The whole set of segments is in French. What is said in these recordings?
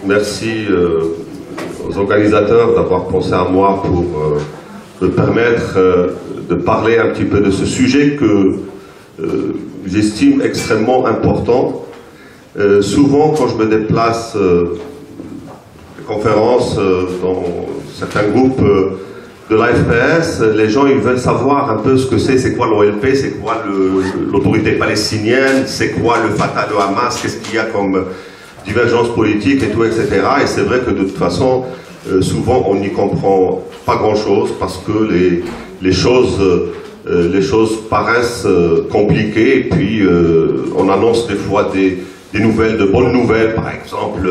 Merci aux organisateurs d'avoir pensé à moi pour me permettre de parler un petit peu de ce sujet que j'estime extrêmement important. Souvent, quand je me déplace des conférences dans certains groupes de l'AFPS, les gens ils veulent savoir un peu ce que c'est quoi l'OLP, c'est quoi l'autorité palestinienne, c'est quoi le Fatah, le Hamas, qu'est-ce qu'il y a comme divergence politique et tout, etc. Et c'est vrai que de toute façon, souvent on n'y comprend pas grand-chose parce que les choses paraissent compliquées et puis on annonce des fois des nouvelles, de bonnes nouvelles, par exemple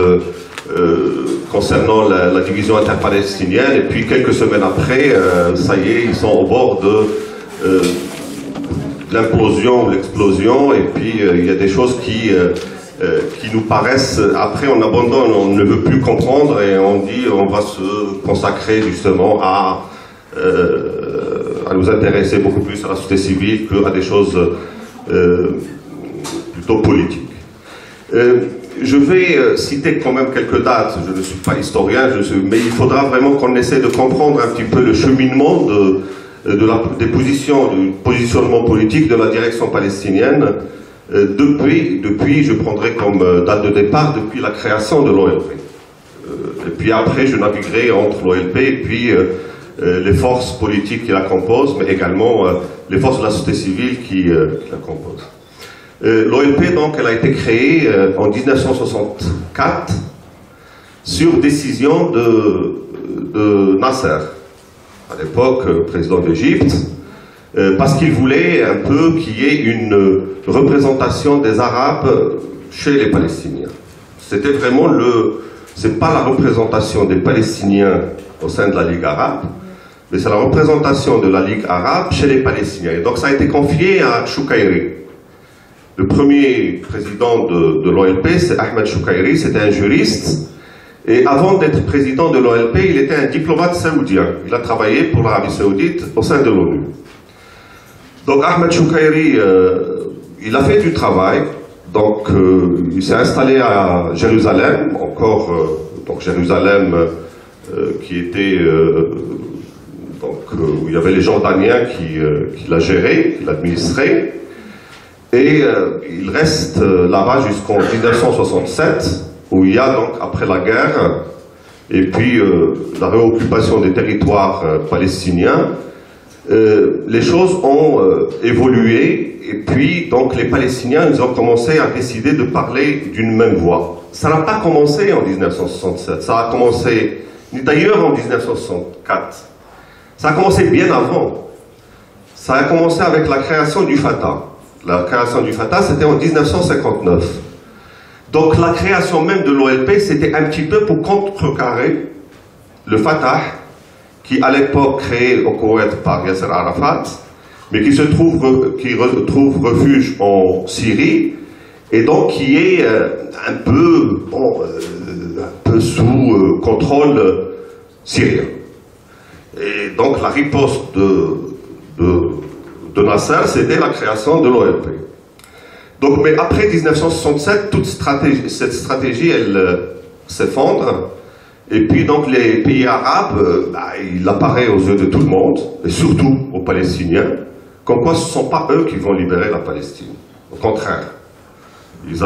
concernant la division interpalestinienne, et puis quelques semaines après, ça y est, ils sont au bord de l'implosion ou l'explosion, et puis il y a des choses qui nous paraissent, après on abandonne, on ne veut plus comprendre, et on dit on va se consacrer justement à nous intéresser beaucoup plus à la société civile qu'à des choses plutôt politiques. Je vais citer quand même quelques dates, je ne suis pas historien, mais il faudra vraiment qu'on essaie de comprendre un petit peu le cheminement du positionnement politique de la direction palestinienne depuis, je prendrai comme date de départ, depuis la création de l'OLP. Et puis après, je naviguerai entre l'OLP et puis les forces politiques qui la composent, mais également les forces de la société civile qui la composent. L'OLP, donc, elle a été créée en 1964 sur décision de Nasser, à l'époque président d'Égypte, parce qu'il voulait un peu qu'il y ait une représentation des Arabes chez les Palestiniens. C'était vraiment c'est pas la représentation des Palestiniens au sein de la Ligue arabe, mais c'est la représentation de la Ligue arabe chez les Palestiniens. Et donc ça a été confié à Choukaïri. Le premier président de l'OLP, c'est Ahmed Choukaïri, c'était un juriste. Et avant d'être président de l'OLP, il était un diplomate saoudien. Il a travaillé pour l'Arabie Saoudite au sein de l'ONU. Donc Ahmed Choukaïri, il a fait du travail. Donc il s'est installé à Jérusalem, donc Jérusalem qui était où il y avait les Jordaniens qui la géraient, qui l'administraient. Et il reste là-bas jusqu'en 1967, où il y a donc, après la guerre, et puis la réoccupation des territoires palestiniens, les choses ont évolué, et puis donc les Palestiniens, ils ont commencé à décider de parler d'une même voix. Ça n'a pas commencé en 1967, ça a commencé d'ailleurs en 1964. Ça a commencé bien avant. Ça a commencé avec la création du Fatah. La création du Fatah, c'était en 1959. Donc la création même de l'OLP, c'était un petit peu pour contrecarrer le Fatah, qui à l'époque créé au Koweït par Yasser Arafat, mais qui retrouve refuge en Syrie, et donc qui est un peu sous contrôle syrien. Et donc la riposte de Nasser, c'était la création de l'OLP. Donc, mais après 1967, cette stratégie, elle s'effondre. Et puis, donc, les pays arabes, il apparaît aux yeux de tout le monde, et surtout aux Palestiniens, comme quoi ce ne sont pas eux qui vont libérer la Palestine. Au contraire. Ils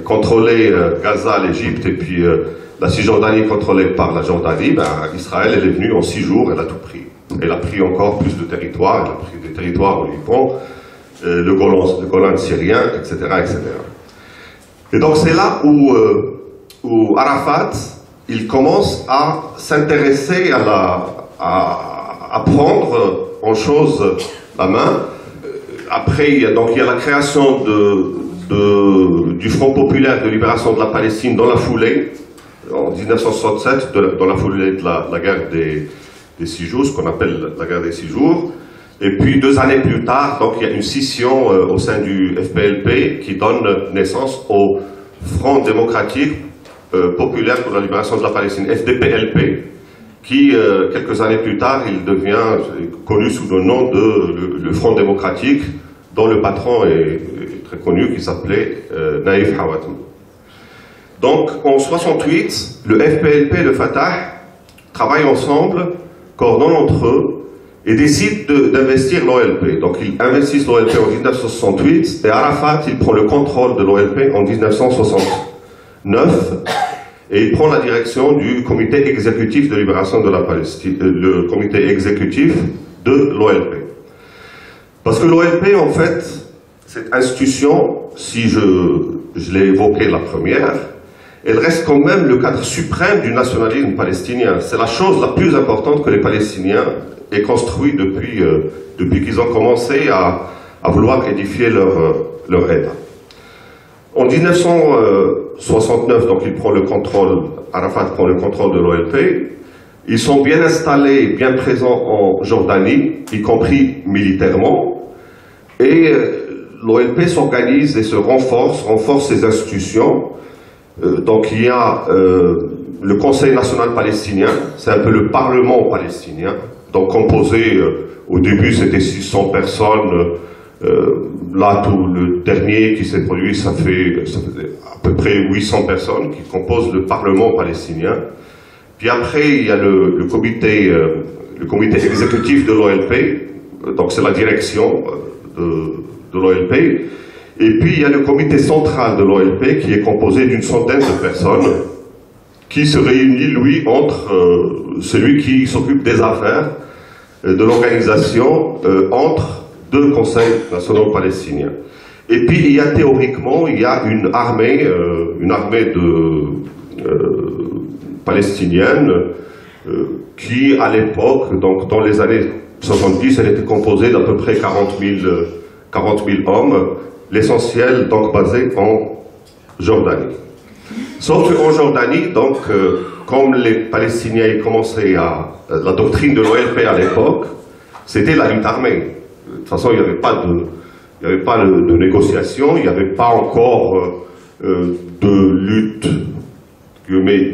contrôlaient Gaza, l'Égypte, et puis la Cisjordanie contrôlée par la Jordanie. Israël, elle est venue en 6 jours, elle a tout pris. Elle a pris encore plus de territoires, elle a pris des territoires au Liban, le Golan syrien, etc., etc. Et donc c'est là où Arafat, il commence à s'intéresser à prendre en chose la main. Après, il y a la création du Front populaire de libération de la Palestine dans la foulée, en 1967, dans la foulée de la guerre des 6 jours, ce qu'on appelle la guerre des 6 jours. Et puis 2 années plus tard, donc il y a une scission au sein du FPLP qui donne naissance au Front démocratique populaire pour la libération de la Palestine, FDPLP, qui quelques années plus tard, il devient connu sous le nom de le Front démocratique, dont le patron est très connu, qui s'appelait Naïf Hawatim. Donc en 68, le FPLP et le Fatah travaillent ensemble, coordonnent entre eux, et décident d'investir l'OLP. Donc ils investissent l'OLP en 1968, et Arafat, il prend le contrôle de l'OLP en 1969, et il prend la direction du comité exécutif de libération de la Palestine, le comité exécutif de l'OLP. Parce que l'OLP, en fait, cette institution, si je l'ai évoqué la première, elle reste quand même le cadre suprême du nationalisme palestinien. C'est la chose la plus importante que les Palestiniens aient construit depuis qu'ils ont commencé à vouloir édifier leur État. En 1969, donc il prend le contrôle, Arafat prend le contrôle de l'OLP. Ils sont bien installés, bien présents en Jordanie, y compris militairement. Et l'OLP s'organise et se renforce ses institutions. Donc il y a le Conseil national palestinien, c'est un peu le Parlement palestinien, donc composé, au début c'était 600 personnes, là le dernier qui s'est produit, ça fait à peu près 800 personnes qui composent le Parlement palestinien. Puis après il y a le comité exécutif de l'OLP, donc c'est la direction de l'OLP. Et puis il y a le comité central de l'OLP qui est composé d'une centaine de personnes qui se réunit, lui, entre celui qui s'occupe des affaires de l'organisation entre deux conseils nationaux palestiniens. Et puis il y a théoriquement, il y a une armée palestinienne qui à l'époque, donc dans les années 70, elle était composée d'à peu près 40 000 hommes, l'essentiel donc basé en Jordanie. Sauf qu'en Jordanie, donc, comme les Palestiniens commençaient la doctrine de l'OLP à l'époque, c'était la lutte armée. De toute façon, il n'y avait pas de négociation, il n'y avait pas encore de lutte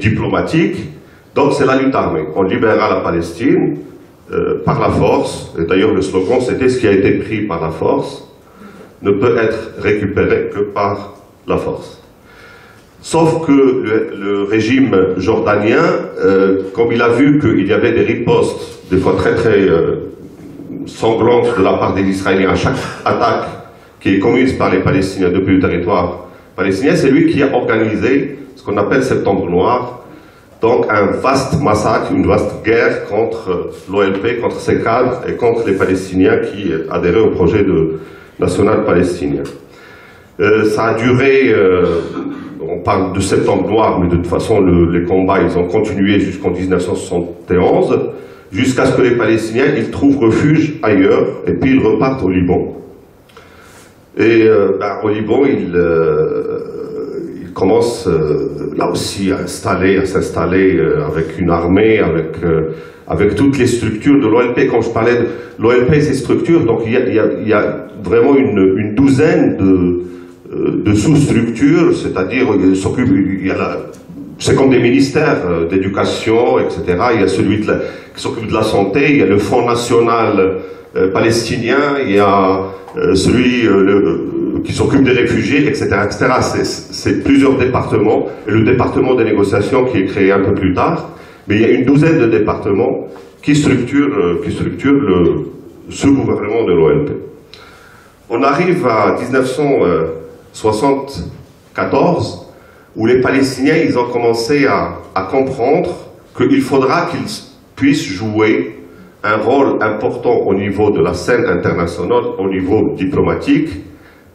diplomatique. Donc c'est la lutte armée. On libérera la Palestine par la force. Et d'ailleurs le slogan c'était « Ce qui a été pris par la force ne peut être récupéré que par la force ». Sauf que le régime jordanien, comme il a vu qu'il y avait des ripostes, des fois très sanglantes de la part des Israéliens à chaque attaque qui est commise par les Palestiniens depuis le territoire palestinien, c'est lui qui a organisé ce qu'on appelle Septembre Noir, donc un vaste massacre, une vaste guerre contre l'OLP, contre ses cadres et contre les Palestiniens qui adhéraient au projet national palestinien. Ça a duré, on parle de Septembre Noir, mais de toute façon les combats ils ont continué jusqu'en 1971, jusqu'à ce que les Palestiniens ils trouvent refuge ailleurs et puis ils repartent au Liban. Et au Liban ils commencent là aussi à s'installer avec une armée, avec toutes les structures de l'OLP. Quand je parlais de l'OLP et ses structures, donc il y a vraiment une douzaine de sous-structures, c'est-à-dire c'est comme des ministères d'éducation, etc. Il y a celui qui s'occupe de la santé, il y a le Front National palestinien, il y a celui qui s'occupe des réfugiés, etc. C'est plusieurs départements, et le département des négociations qui est créé un peu plus tard, mais il y a une douzaine de départements qui structurent ce gouvernement de l'OLP. On arrive à 1974, où les Palestiniens ils ont commencé à comprendre qu'il faudra qu'ils puissent jouer un rôle important au niveau de la scène internationale, au niveau diplomatique,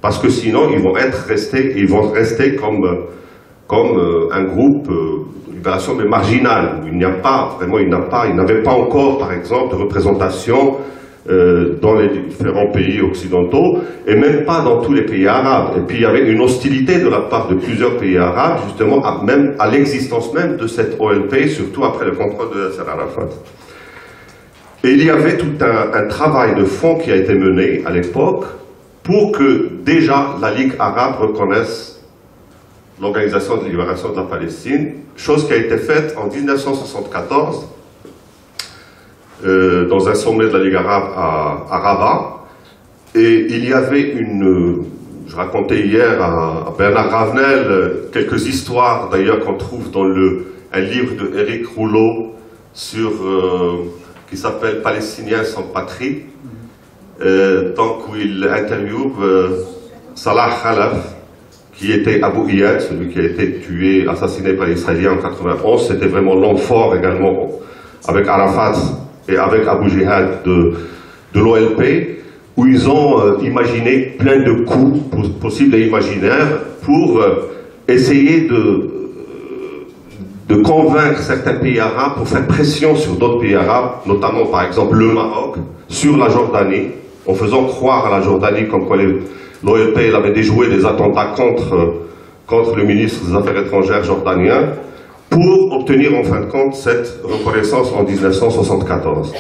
parce que sinon ils vont rester comme un groupe de libération mais marginal. Il n'avait pas encore, par exemple, de représentation dans les différents pays occidentaux, et même pas dans tous les pays arabes. Et puis il y avait une hostilité de la part de plusieurs pays arabes, justement, même à l'existence même de cette OLP, surtout après le contrôle de Yasser Arafat. Et il y avait tout un travail de fond qui a été mené à l'époque pour que déjà la Ligue arabe reconnaisse l'Organisation de libération de la Palestine, chose qui a été faite en 1974 dans un sommet de la Ligue arabe à Rabat. Et il y avait je racontais hier à Bernard Ravenel quelques histoires, d'ailleurs, qu'on trouve dans un livre de Éric Rouleau qui s'appelle « Palestiniens sans patrie », donc où il interviewe Salah Khalaf, qui était Abu Iyad, celui qui a été tué, assassiné par les Israéliens en 91. C'était vraiment l'homme fort également, avec Arafat et avec Abu Jihad de l'OLP, où ils ont imaginé plein de coups possibles et imaginaires pour essayer de convaincre certains pays arabes, pour faire pression sur d'autres pays arabes, notamment par exemple le Maroc, sur la Jordanie, en faisant croire à la Jordanie comme quoi l'OLP avait déjoué des attentats contre le ministre des Affaires étrangères jordanien, pour obtenir en fin de compte cette reconnaissance en 1974.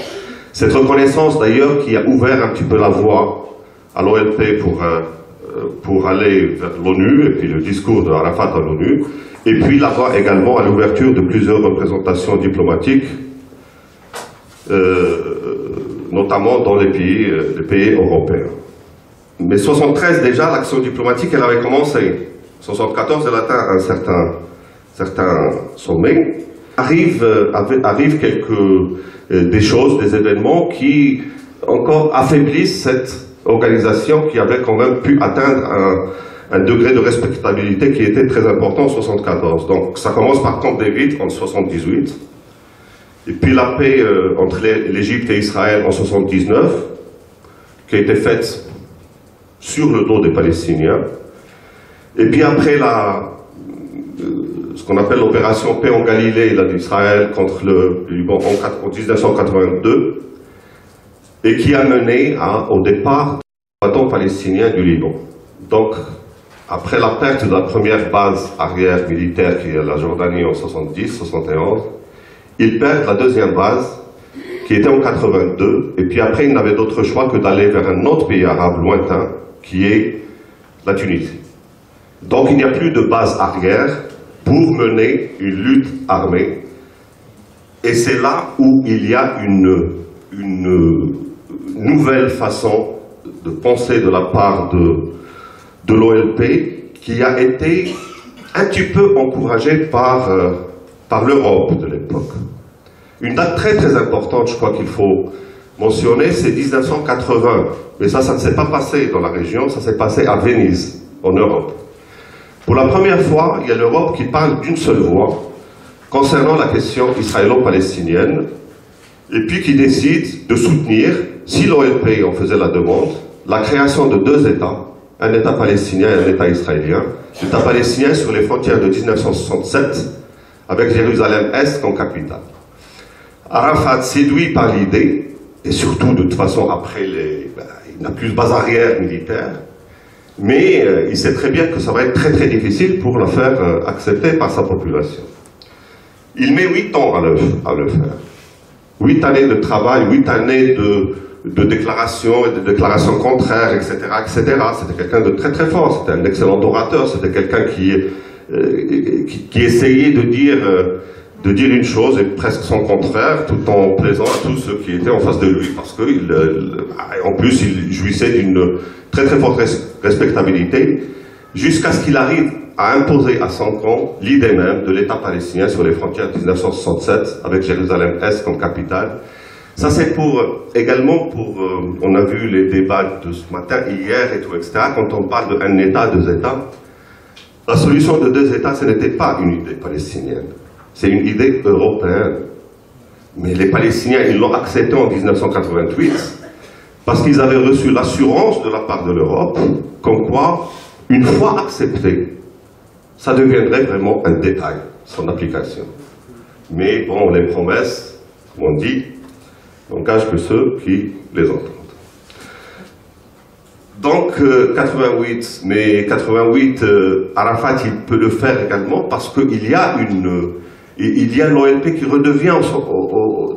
Cette reconnaissance d'ailleurs qui a ouvert un petit peu la voie à l'OLP pour aller vers l'ONU, et puis le discours de Arafat à l'ONU, et puis la voie également à l'ouverture de plusieurs représentations diplomatiques, notamment dans les pays européens. Mais 73 déjà, l'action diplomatique, elle avait commencé. 74, elle atteint un certain sommet. Arrivent des choses, des événements qui encore affaiblissent cette organisation qui avait quand même pu atteindre un degré de respectabilité qui était très important en 74. Donc ça commence par Camp David en 78, et puis la paix entre l'Égypte et Israël en 79, qui a été faite sur le dos des Palestiniens, et puis après ce qu'on appelle l'opération paix en Galilée d'Israël contre le Liban en 1982, et qui a mené au départ du combattant palestinien du Liban. Donc, après la perte de la première base arrière militaire qui est la Jordanie en 70-71, ils perdent la deuxième base qui était en 82, et puis après ils n'avaient d'autre choix que d'aller vers un autre pays arabe lointain qui est la Tunisie. Donc il n'y a plus de base arrière pour mener une lutte armée, et c'est là où il y a une nouvelle façon de penser de la part de l'OLP qui a été un petit peu encouragée par l'Europe de l'époque. Une date très très importante, je crois qu'il faut mentionner, c'est 1980. Mais ça ne s'est pas passé dans la région, ça s'est passé à Venise, en Europe. Pour la première fois, il y a l'Europe qui parle d'une seule voix concernant la question israélo-palestinienne, et puis qui décide de soutenir, si l'OLP en faisait la demande, la création de deux États, un État palestinien et un État israélien. L'État palestinien sur les frontières de 1967, avec Jérusalem-Est comme capitale. Arafat, séduit par l'idée, et surtout de toute façon après il n'a plus de base arrière militaire, mais il sait très bien que ça va être très très difficile pour le faire accepter par sa population. Il met 8 ans à le faire. 8 années de travail, 8 années de déclarations et de déclarations contraires, etc. etc. C'était quelqu'un de très très fort, c'était un excellent orateur, c'était quelqu'un qui essayait de dire une chose et presque son contraire, tout en plaisant à tous ceux qui étaient en face de lui, parce que en plus il jouissait d'une très très forte respectabilité, jusqu'à ce qu'il arrive à imposer à son camp l'idée même de l'État palestinien sur les frontières de 1967, avec Jérusalem-Est comme capitale. Ça c'est également pour, on a vu les débats de ce matin, hier et tout, etc., quand on parle d'un État, deux États, la solution de deux États, ce n'était pas une idée palestinienne, c'est une idée européenne. Mais les Palestiniens, ils l'ont accepté en 1988, parce qu'ils avaient reçu l'assurance de la part de l'Europe, comme quoi, une fois accepté, ça deviendrait vraiment un détail, son application. Mais bon, les promesses, comme on dit, n'engagent que ceux qui les entendent. Donc, 88, mais 88, Arafat, il peut le faire également parce qu'il y a l'OLP qui redevient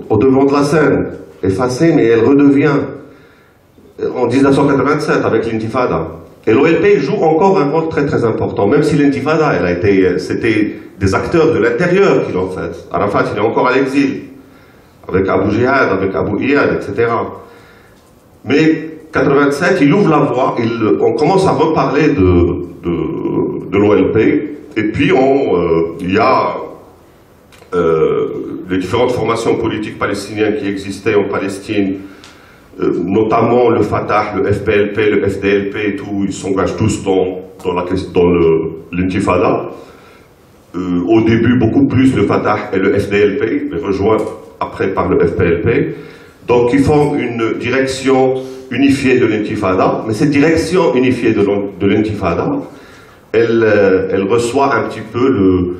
au devant de la scène, effacée, mais elle redevient en 1987 avec l'Intifada. Et l'OLP joue encore un rôle très très important, même si l'Intifada, c'était des acteurs de l'intérieur qui l'ont fait. Arafat, il est encore à l'exil, avec Abu Jihad, avec Abu Iyad, etc. Mais 87, il ouvre la voie, on commence à reparler de l'OLP, et puis il y a les différentes formations politiques palestiniennes qui existaient en Palestine, notamment le Fatah, le FPLP, le FDLP et tout, ils s'engagent tous dans l'intifada. Au début, beaucoup plus le Fatah et le FDLP, mais rejoints après par le FPLP. Donc ils forment une direction unifiée de l'intifada, mais cette direction unifiée de l'intifada, elle reçoit un petit peu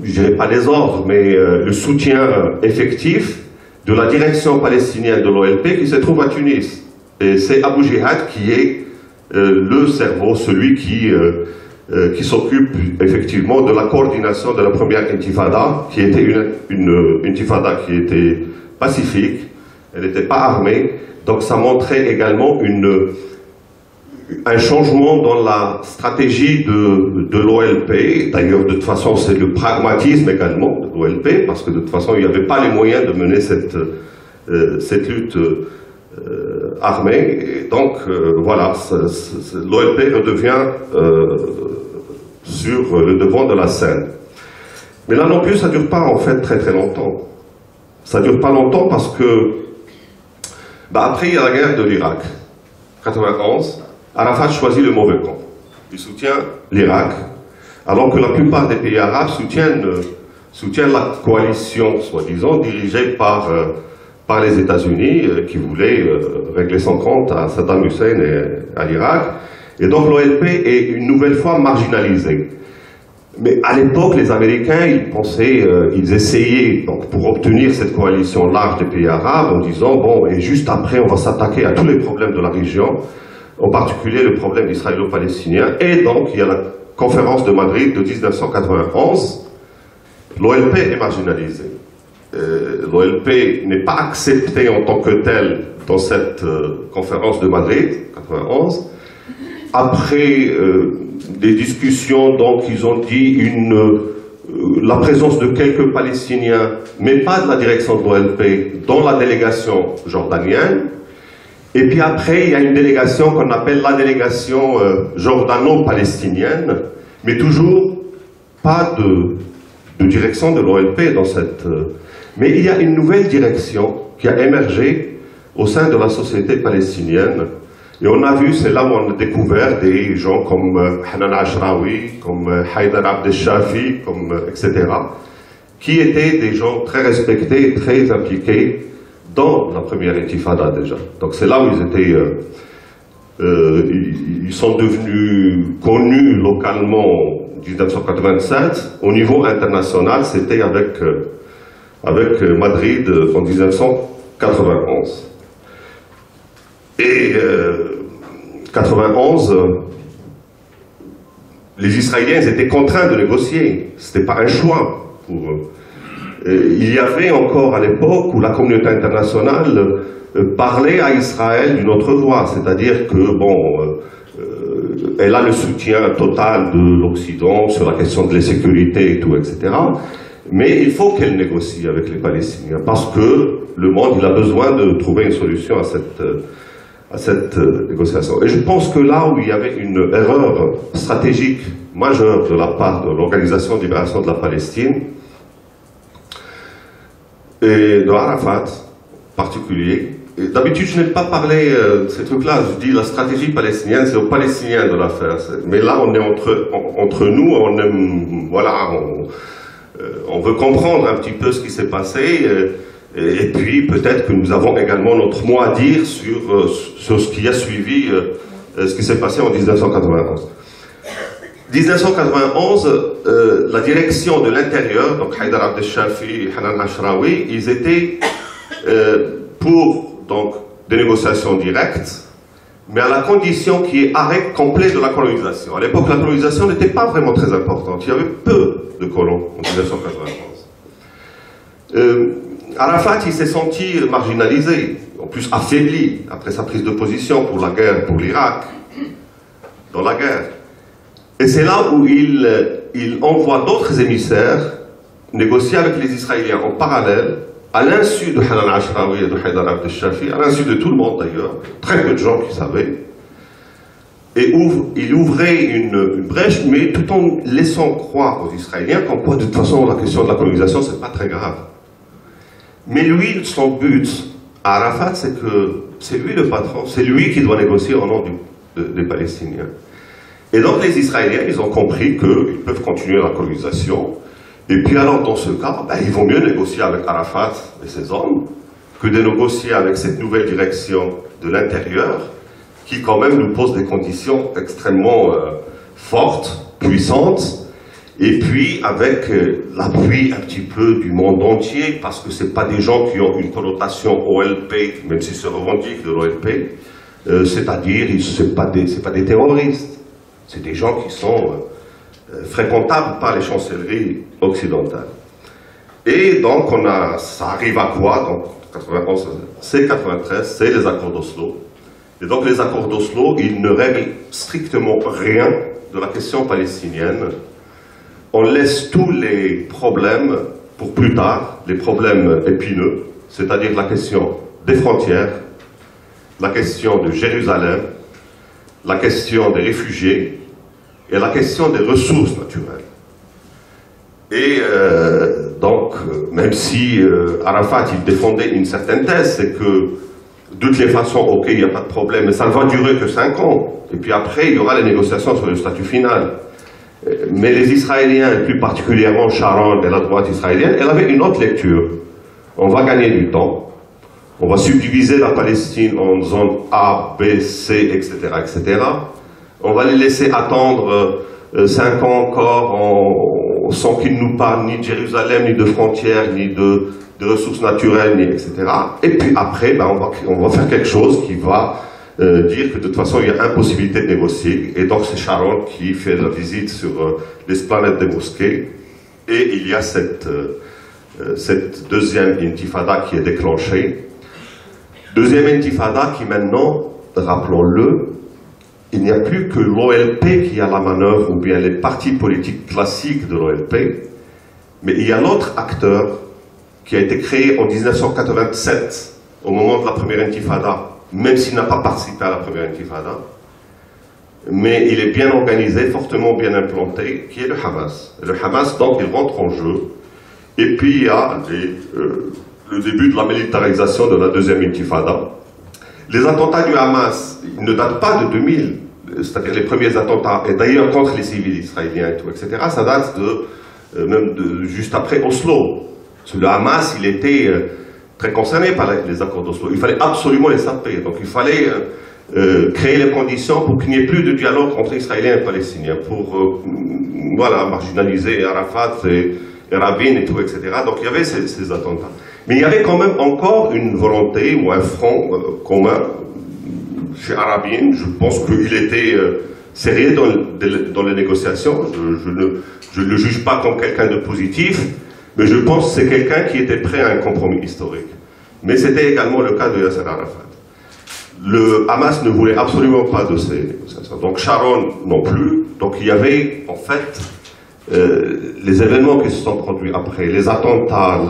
je dirais pas les ordres, mais le soutien effectif de la direction palestinienne de l'OLP qui se trouve à Tunis. Et c'est Abu Jihad qui est le cerveau, celui qui s'occupe effectivement de la coordination de la première intifada, qui était une intifada qui était pacifique, elle n'était pas armée, donc ça montrait également un changement dans la stratégie de l'OLP. D'ailleurs, de toute façon, c'est le pragmatisme également de l'OLP, parce que de toute façon, il n'y avait pas les moyens de mener cette lutte armée. Et donc, voilà, l'OLP redevient sur le devant de la scène. Mais là non plus, ça ne dure pas en fait très très longtemps. Ça ne dure pas longtemps parce que, après, il y a la guerre de l'Irak, 91. Arafat choisit le mauvais camp. Il soutient l'Irak, alors que la plupart des pays arabes soutiennent la coalition, soi-disant, dirigée par les États-Unis, qui voulaient régler son compte à Saddam Hussein et à l'Irak. Et donc l'OLP est une nouvelle fois marginalisée. Mais à l'époque, les Américains, ils essayaient, donc, pour obtenir cette coalition large des pays arabes, en disant, bon, et juste après, on va s'attaquer à tous les problèmes de la région, en particulier le problème israélo-palestinien. Et donc, il y a la conférence de Madrid de 1991. L'OLP est marginalisée. L'OLP n'est pas accepté en tant que tel dans cette conférence de Madrid, 91. Après des discussions, donc, ils ont dit la présence de quelques Palestiniens, mais pas de la direction de l'OLP, dans la délégation jordanienne. Et puis après, il y a une délégation qu'on appelle la délégation jordano-palestinienne, mais toujours pas de direction de l'OLP dans cette... Mais il y a une nouvelle direction qui a émergé au sein de la société palestinienne. Et on a vu, c'est là où on a découvert des gens comme Hanan Ashrawi, comme Haïdar Abdel-Shafi, etc., qui étaient des gens très respectés, très impliqués dans la première intifada déjà. Donc c'est là où ils sont devenus connus localement en 1987. Au niveau international, c'était avec Madrid en 1991. Et 91, les Israéliens étaient contraints de négocier. Ce n'était pas un choix pour eux. Il y avait encore à l'époque où la communauté internationale parlait à Israël d'une autre voix, c'est-à-dire que, bon, elle a le soutien total de l'Occident sur la question de la sécurité et tout, etc. Mais il faut qu'elle négocie avec les Palestiniens, parce que le monde, il a besoin de trouver une solution à cette négociation. Et je pense que là où il y avait une erreur stratégique majeure de la part de l'Organisation de libération de la Palestine, et de Arafat en particulier. D'habitude, je n'ai pas parlé de ces trucs-là. Je dis la stratégie palestinienne, c'est aux Palestiniens de la faire. Mais là, on est entre nous, on aime, voilà, on veut comprendre un petit peu ce qui s'est passé. Et puis, peut-être que nous avons également notre mot à dire sur ce qui a suivi, ce qui s'est passé en 1991. 1991, la direction de l'intérieur, donc Haïdar Abdel-Shafi, Hanan Ashrawi, ils étaient pour donc, des négociations directes, mais à la condition qu'il y ait arrêt complet de la colonisation. À l'époque, la colonisation n'était pas vraiment très importante. Il y avait peu de colons en 1991. Arafat, il s'est senti marginalisé, en plus affaibli, après sa prise de position pour la guerre, pour l'Irak, dans la guerre. Et c'est là où il envoie d'autres émissaires négocier avec les Israéliens en parallèle à l'insu de Hanan Ashraoui et de Haïdar Abd el-Shafi, à l'insu de tout le monde d'ailleurs, très peu de gens qui savaient, et il ouvrait une brèche, mais tout en laissant croire aux Israéliens qu'en quoi, de toute façon, la question de la colonisation, c'est pas très grave. Mais lui, son but, à Arafat, c'est que c'est lui le patron, c'est lui qui doit négocier au nom des Palestiniens. Et donc les Israéliens, ils ont compris qu'ils peuvent continuer la colonisation. Et puis alors, dans ce cas, ben, il vaut mieux négocier avec Arafat et ses hommes que de négocier avec cette nouvelle direction de l'intérieur qui quand même nous pose des conditions extrêmement fortes, puissantes, et puis avec l'appui un petit peu du monde entier, parce que ce n'est pas des gens qui ont une connotation OLP, même s'ils se revendiquent de l'OLP, c'est-à-dire, ce n'est pas des terroristes, c'est des gens qui sont fréquentables par les chancelleries occidentales. Et donc, ça arrive à quoi? Donc, 91, c'est 93, c'est les accords d'Oslo. Et donc, les accords d'Oslo, ils ne règlent strictement rien de la question palestinienne. On laisse tous les problèmes pour plus tard, les problèmes épineux, c'est-à-dire la question des frontières, la question de Jérusalem, la question des réfugiés et la question des ressources naturelles. Et donc, même si Arafat, il défendait une certaine thèse, c'est que de toutes les façons, ok, il n'y a pas de problème, mais ça ne va durer que 5 ans. Et puis après, il y aura les négociations sur le statut final. Mais les Israéliens, et plus particulièrement Sharon et la droite israélienne, elle avait une autre lecture. On va gagner du temps. On va subdiviser la Palestine en zones A, B, C, etc., etc. On va les laisser attendre 5 ans encore sans qu'ils nous parlent ni de Jérusalem, ni de frontières, ni de ressources naturelles, ni etc. Et puis après, ben, on va faire quelque chose qui va dire que de toute façon, il y a impossibilité de négocier. Et donc, c'est Sharon qui fait la visite sur l'esplanade des mosquées. Et il y a cette deuxième intifada qui est déclenchée. Deuxième intifada qui maintenant, rappelons-le, il n'y a plus que l'OLP qui a la manœuvre, ou bien les partis politiques classiques de l'OLP, mais il y a l'autre acteur qui a été créé en 1987, au moment de la première intifada, même s'il n'a pas participé à la première intifada, mais il est bien organisé, fortement bien implanté, qui est le Hamas. Et le Hamas, donc, il rentre en jeu, et puis il y a le début de la militarisation de la deuxième intifada. Les attentats du Hamas, ils ne datent pas de 2000, c'est-à-dire les premiers attentats, et d'ailleurs contre les civils israéliens et tout, etc., ça date même juste après Oslo. Parce que le Hamas, il était très concerné par les accords d'Oslo. Il fallait absolument les saper. Donc il fallait créer les conditions pour qu'il n'y ait plus de dialogue entre Israéliens et Palestiniens, pour voilà, marginaliser Arafat et Rabin et tout, etc. Donc il y avait ces attentats. Mais il y avait quand même encore une volonté ou un front commun chez Rabin. Je pense qu'il était sérieux dans les négociations. Je ne le juge pas comme quelqu'un de positif, mais je pense que c'est quelqu'un qui était prêt à un compromis historique. Mais c'était également le cas de Yasser Arafat. Le Hamas ne voulait absolument pas de ces négociations. Donc Sharon non plus. Donc il y avait en fait les événements qui se sont produits après, les attentats,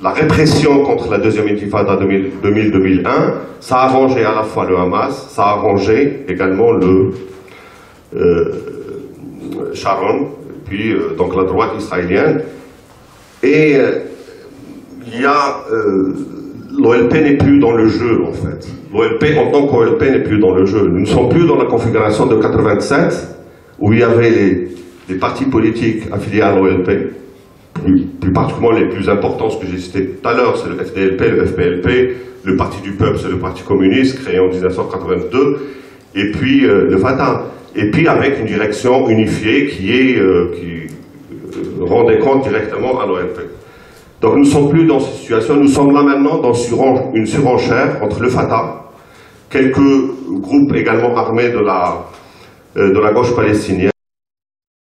la répression contre la deuxième intifada 2000-2001, ça a arrangé à la fois le Hamas, ça a arrangé également le Sharon, puis donc la droite israélienne. Et il y a l'OLP n'est plus dans le jeu en fait. L'OLP en tant qu'OLP n'est plus dans le jeu. Nous ne sommes plus dans la configuration de 87 où il y avait les partis politiques affiliés à l'OLP. Plus particulièrement les plus importants, ce que j'ai cité tout à l'heure, c'est le FDLP, le FPLP, le Parti du Peuple, c'est le Parti communiste, créé en 1982, et puis le Fatah. Et puis avec une direction unifiée qui rendait compte directement à l'OLP. Donc nous ne sommes plus dans cette situation, nous sommes là maintenant dans une surenchère entre le Fatah, quelques groupes également armés de la gauche palestinienne,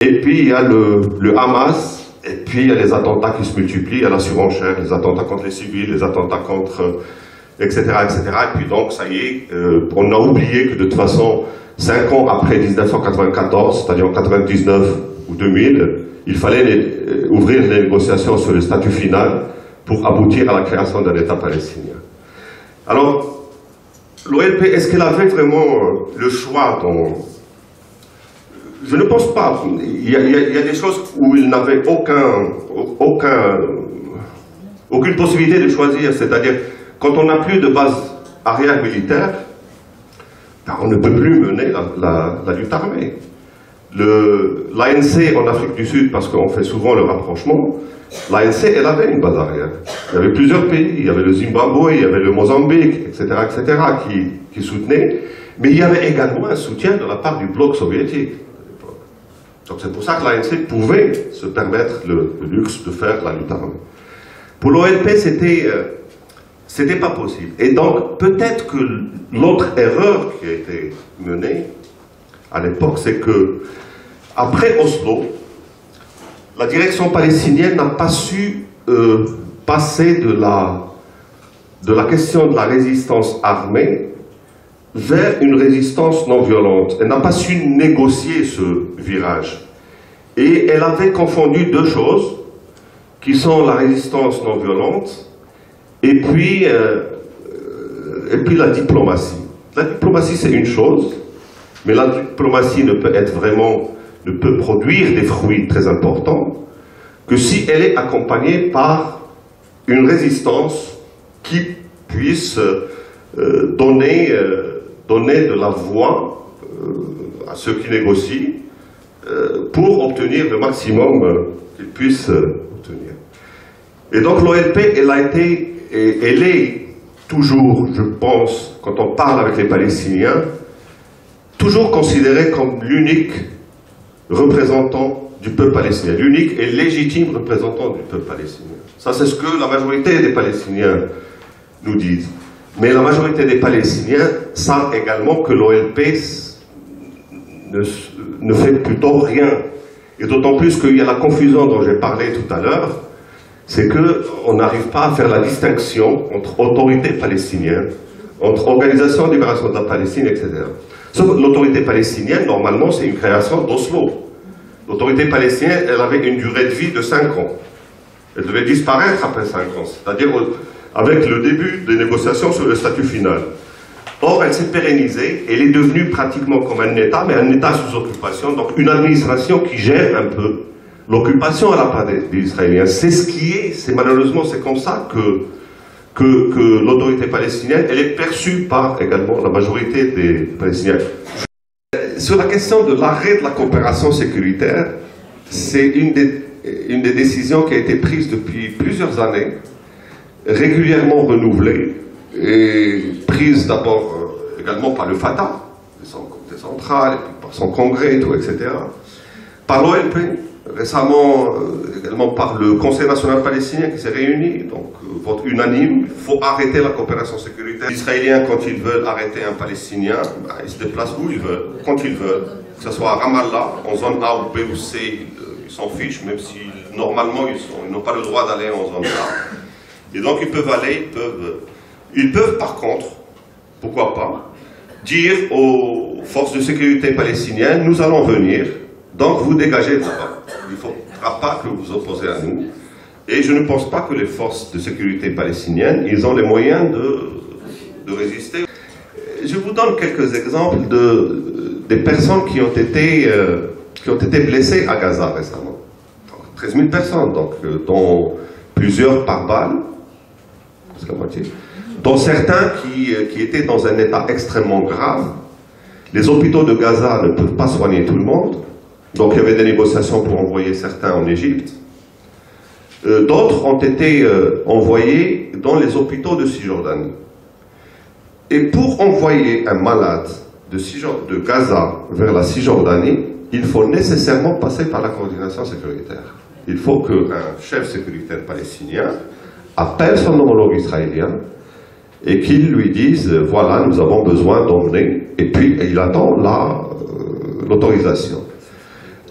et puis il y a le Hamas. Et puis il y a les attentats qui se multiplient, il y a la surenchère, les attentats contre les civils, les attentats contre... etc. etc. Et puis donc, ça y est, on a oublié que de toute façon, 5 ans après 1994, c'est-à-dire en 99 ou 2000, il fallait ouvrir les négociations sur le statut final, pour aboutir à la création d'un État palestinien. Alors, l'OLP, est-ce qu'elle avait vraiment le choix dans... Je ne pense pas. Il y a des choses où il n'avait aucune possibilité de choisir. C'est-à-dire, quand on n'a plus de base arrière militaire, ben on ne peut plus mener la lutte armée. L'ANC en Afrique du Sud, parce qu'on fait souvent le rapprochement, l'ANC, elle avait une base arrière. Il y avait plusieurs pays, il y avait le Zimbabwe, il y avait le Mozambique, etc., qui soutenaient, mais il y avait également un soutien de la part du bloc soviétique. Donc c'est pour ça que l'ANC pouvait se permettre le luxe de faire la lutte armée. Pour l'OLP, c'était pas possible. Et donc, peut-être que l'autre erreur qui a été menée à l'époque, c'est que, après Oslo, la direction palestinienne n'a pas su passer de la question de la résistance armée vers une résistance non violente. Elle n'a pas su négocier ce virage. Et elle avait confondu deux choses, qui sont la résistance non violente et puis la diplomatie. La diplomatie, c'est une chose, mais la diplomatie ne peut produire des fruits très importants que si elle est accompagnée par une résistance qui puisse donner de la voix à ceux qui négocient pour obtenir le maximum qu'ils puissent obtenir. Et donc l'OLP, elle est toujours, je pense, quand on parle avec les Palestiniens, toujours considérée comme l'unique représentant du peuple palestinien, l'unique et légitime représentant du peuple palestinien. Ça, c'est ce que la majorité des Palestiniens nous disent. Mais la majorité des Palestiniens savent également que l'OLP ne fait plutôt rien. Et d'autant plus qu'il y a la confusion dont j'ai parlé tout à l'heure, c'est qu'on n'arrive pas à faire la distinction entre autorité palestinienne, entre organisation de libération de la Palestine, etc. Sauf l'autorité palestinienne, normalement, c'est une création d'Oslo. L'autorité palestinienne, elle avait une durée de vie de 5 ans. Elle devait disparaître après 5 ans, c'est-à-dire avec le début des négociations sur le statut final. Or, elle s'est pérennisée, elle est devenue pratiquement comme un État, mais un État sous occupation, donc une administration qui gère un peu l'occupation à la part des Israéliens. C'est ce qui est, malheureusement, c'est comme ça que l'autorité palestinienne, elle est perçue par également la majorité des Palestiniens. Sur la question de l'arrêt de la coopération sécuritaire, c'est une des décisions qui a été prise depuis plusieurs années, régulièrement renouvelée, et prise d'abord également par le Fatah, son comité central, et puis par son congrès, et tout, etc. Par l'OLP, récemment également par le Conseil national palestinien qui s'est réuni, donc vote unanime, il faut arrêter la coopération sécuritaire. Les Israéliens, quand ils veulent arrêter un Palestinien, bah, ils se déplacent où ils veulent, quand ils veulent, que ce soit à Ramallah, en zone A ou B ou C, ils s'en fichent, même si normalement ils n'ont pas le droit d'aller en zone A. Et donc ils peuvent aller, ils peuvent par contre, pourquoi pas, dire aux forces de sécurité palestiniennes, nous allons venir, donc vous dégagez de là-bas. Il ne faudra pas que vous vous opposez à nous. Et je ne pense pas que les forces de sécurité palestiniennes, ils ont les moyens de résister. Je vous donne quelques exemples des personnes qui ont été blessées à Gaza récemment. 13 000 personnes, donc, dont plusieurs par balle, presque la moitié, dont certains qui étaient dans un état extrêmement grave. Les hôpitaux de Gaza ne peuvent pas soigner tout le monde, donc il y avait des négociations pour envoyer certains en Égypte. D'autres ont été envoyés dans les hôpitaux de Cisjordanie. Et pour envoyer un malade de Gaza vers la Cisjordanie, il faut nécessairement passer par la coordination sécuritaire. Il faut qu'un chef sécuritaire palestinien appelle son homologue israélien et qu'il lui dise, voilà, nous avons besoin d'emmener, et puis il attend l'autorisation.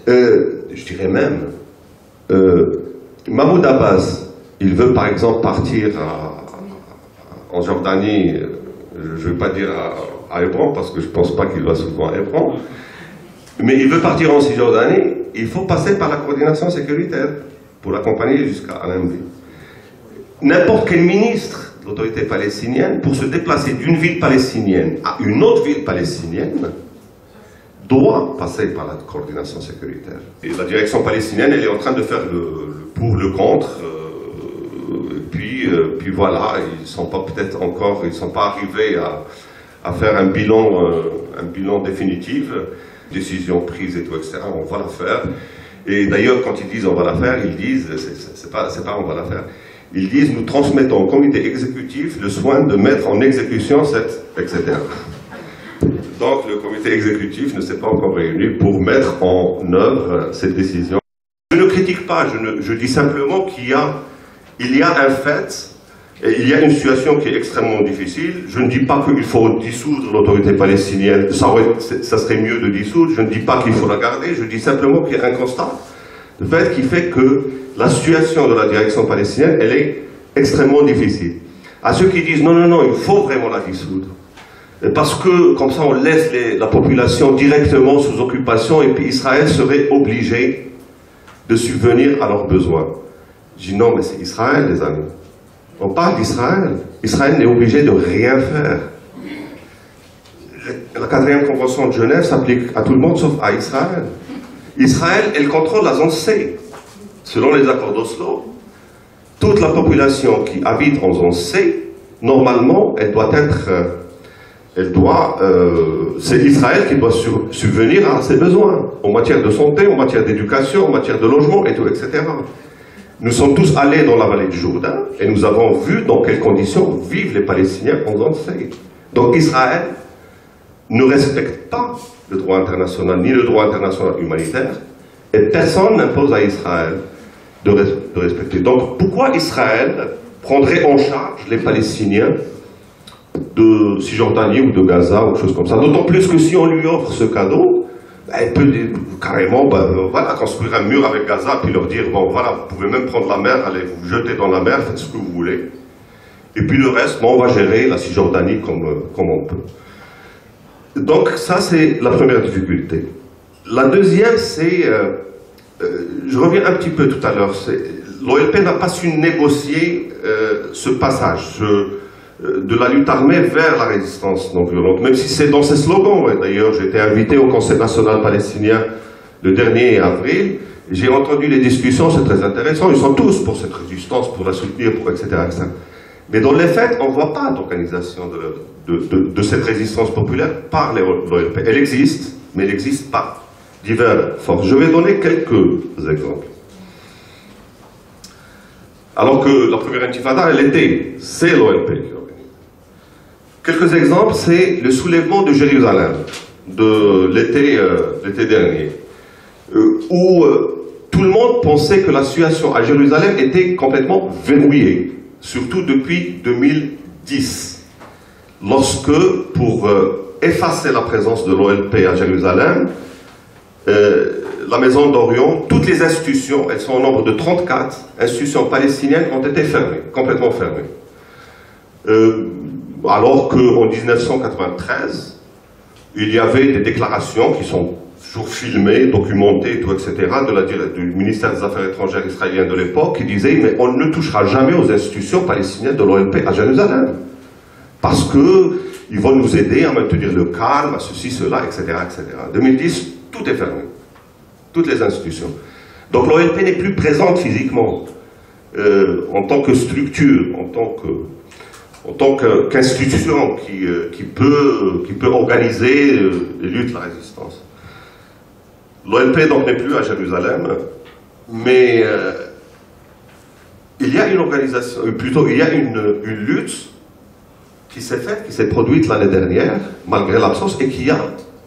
Je dirais même, Mahmoud Abbas, il veut par exemple partir en Jordanie, je ne vais pas dire à Hébron, parce que je ne pense pas qu'il va souvent à Hébron, mais il veut partir en Cisjordanie, il faut passer par la coordination sécuritaire pour l'accompagner jusqu'à Al-Amdi. n'importe quel ministre de l'autorité palestinienne, pour se déplacer d'une ville palestinienne à une autre ville palestinienne, doit passer par la coordination sécuritaire. Et la direction palestinienne, elle est en train de faire le pour, le contre, puis voilà, ils sont pas peut-être encore, ils sont pas arrivés à faire un bilan définitif, décision prise et tout, etc. On va la faire. Et d'ailleurs, quand ils disent on va la faire, ils disent, c'est pas on va la faire. Ils disent nous transmettons au comité exécutif le soin de mettre en exécution cette, etc. Donc le comité exécutif ne s'est pas encore réuni pour mettre en œuvre cette décision. Je ne critique pas, je dis simplement qu'il y a un fait, et il y a une situation qui est extrêmement difficile. Je ne dis pas qu'il faut dissoudre l'autorité palestinienne, ça serait mieux de dissoudre, je ne dis pas qu'il faut la garder, je dis simplement qu'il y a un constat de fait qui fait que la situation de la direction palestinienne, elle est extrêmement difficile. À ceux qui disent non, il faut vraiment la dissoudre, parce que comme ça on laisse la population directement sous occupation et puis Israël serait obligé de subvenir à leurs besoins. Je dis non, mais c'est Israël, les amis. On parle d'Israël. Israël n'est obligé de rien faire. La 4e convention de Genève s'applique à tout le monde sauf à Israël. Israël, elle contrôle la zone C. Selon les accords d'Oslo, toute la population qui habite en zone C, normalement, c'est Israël qui doit subvenir à ses besoins, en matière de santé, en matière d'éducation, en matière de logement, et tout, etc. Nous sommes tous allés dans la vallée du Jourdain, et nous avons vu dans quelles conditions vivent les Palestiniens en zone C. Donc Israël ne respecte pas le droit international, ni le droit international humanitaire, et personne n'impose à Israël de respecter. Donc pourquoi Israël prendrait en charge les Palestiniens de Cisjordanie ou de Gaza ou quelque chose comme ça? D'autant plus que si on lui offre ce cadeau, elle peut carrément voilà, construire un mur avec Gaza puis leur dire bon voilà, vous pouvez même prendre la mer, allez vous jeter dans la mer, faites ce que vous voulez. Et puis le reste, bon, on va gérer la Cisjordanie comme on peut. Donc ça c'est la première difficulté. La deuxième c'est, je reviens un petit peu tout à l'heure, l'OLP n'a pas su négocier ce passage de la lutte armée vers la résistance non violente, même si c'est dans ses slogans. Ouais. D'ailleurs, j'ai été invité au Conseil national palestinien le dernier avril, j'ai entendu les discussions, c'est très intéressant, ils sont tous pour cette résistance, pour la soutenir, pour etc. etc. Mais dans les faits, on ne voit pas d'organisation de cette résistance populaire par l'OLP. Elle existe, mais elle n'existe pas. Diverses forces. Je vais donner quelques exemples. Alors que la première intifada, c'est l'OLP qui organise. Quelques exemples, c'est le soulèvement de Jérusalem de l'été dernier, où tout le monde pensait que la situation à Jérusalem était complètement verrouillée, surtout depuis 2010, lorsque, pour effacer la présence de l'OLP à Jérusalem, la Maison d'Orion, toutes les institutions, elles sont au nombre de 34 institutions palestiniennes, ont été fermées, complètement fermées. Alors qu'en 1993, il y avait des déclarations qui sont toujours filmées, documentées, tout, etc., du ministère des Affaires étrangères israélien de l'époque, qui disait « mais on ne touchera jamais aux institutions palestiniennes de l'OLP à Jérusalem, parce qu'ils vont nous aider à maintenir le calme, à ceci, cela, etc. etc. » 2010, tout est fermé. Toutes les institutions. Donc l'OLP n'est plus présente physiquement en tant que structure, en tant qu'institution qui peut organiser les luttes, la résistance. L'OLP donc n'est plus à Jérusalem, mais il y a une organisation, plutôt il y a une lutte qui s'est faite, qui s'est produite l'année dernière, malgré l'absence, et qui a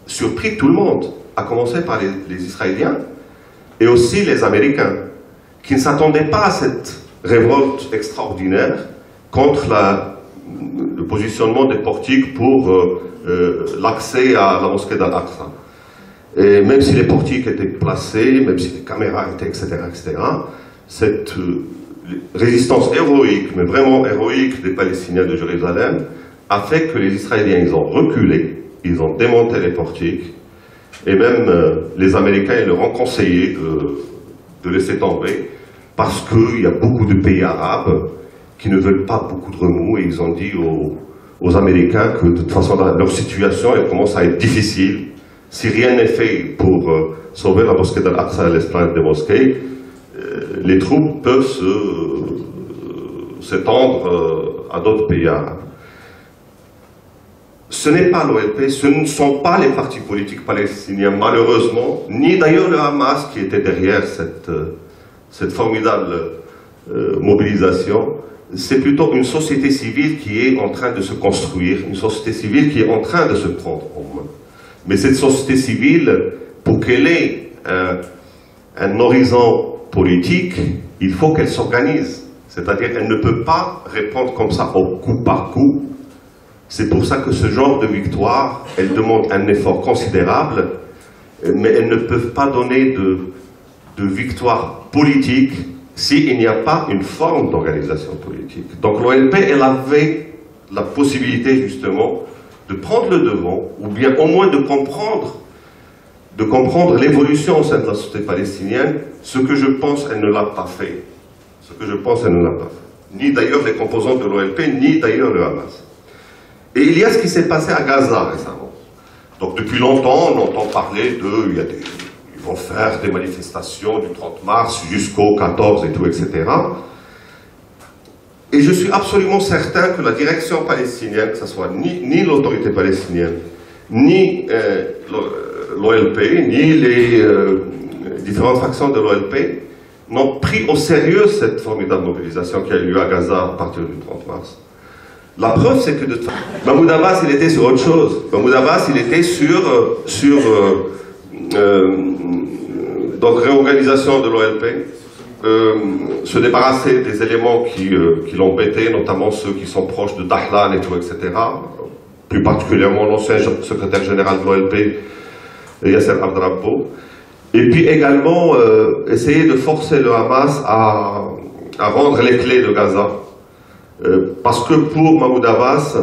surpris tout le monde, à commencer par les Israéliens et aussi les Américains, qui ne s'attendaient pas à cette révolte extraordinaire contre le positionnement des portiques pour l'accès à la mosquée d'Al-Aqsa. Et même si les portiques étaient placés, même si les caméras étaient, etc., cette résistance héroïque, mais vraiment héroïque des Palestiniens de Jérusalem, a fait que les Israéliens, ils ont reculé, ils ont démonté les portiques, et même les Américains ils leur ont conseillé de laisser tomber, parce qu'il y a beaucoup de pays arabes qui ne veulent pas beaucoup de remous, et ils ont dit aux Américains que de toute façon leur situation elle commence à être difficile. Si rien n'est fait pour sauver la mosquée d'Al-Aqsa et l'esplanade des mosquées, les troupes peuvent s'étendre à d'autres pays arabes. Ce n'est pas l'OLP, ce ne sont pas les partis politiques palestiniens, malheureusement, ni d'ailleurs le Hamas qui était derrière cette formidable mobilisation. C'est plutôt une société civile qui est en train de se construire, une société civile qui est en train de se prendre en main. Mais cette société civile, pour qu'elle ait un horizon politique, il faut qu'elle s'organise. C'est-à-dire qu'elle ne peut pas répondre comme ça au coup par coup. C'est pour ça que ce genre de victoire, elle demande un effort considérable, mais elles ne peuvent pas donner de victoire politique s'il n'y a pas une forme d'organisation politique. Donc l'OLP, elle avait la possibilité justement de prendre le devant, ou bien au moins de comprendre l'évolution au sein de la société palestinienne. Ce que je pense, elle ne l'a pas fait. Ce que je pense, elle ne l'a pas fait. Ni d'ailleurs les composants de l'OLP, ni d'ailleurs le Hamas. Et il y a ce qui s'est passé à Gaza récemment. Donc depuis longtemps, on entend parler ils vont faire des manifestations du 30 mars jusqu'au 14 et tout, etc. Et je suis absolument certain que la direction palestinienne, que ce soit ni l'autorité palestinienne, ni l'OLP, ni les différentes fractions de l'OLP, n'ont pris au sérieux cette formidable mobilisation qui a eu lieu à Gaza à partir du 30 mars. La preuve, c'est que Mahmoud Abbas, il était sur autre chose. Mahmoud Abbas, il était sur donc réorganisation de l'OLP, se débarrasser des éléments qui l'embêtaient, notamment ceux qui sont proches de Dahlan et tout, etc. Plus particulièrement l'ancien secrétaire général de l'OLP, Yasser Abdrabbo. Et puis également essayer de forcer le Hamas à rendre les clés de Gaza. Parce que pour Mahmoud Abbas,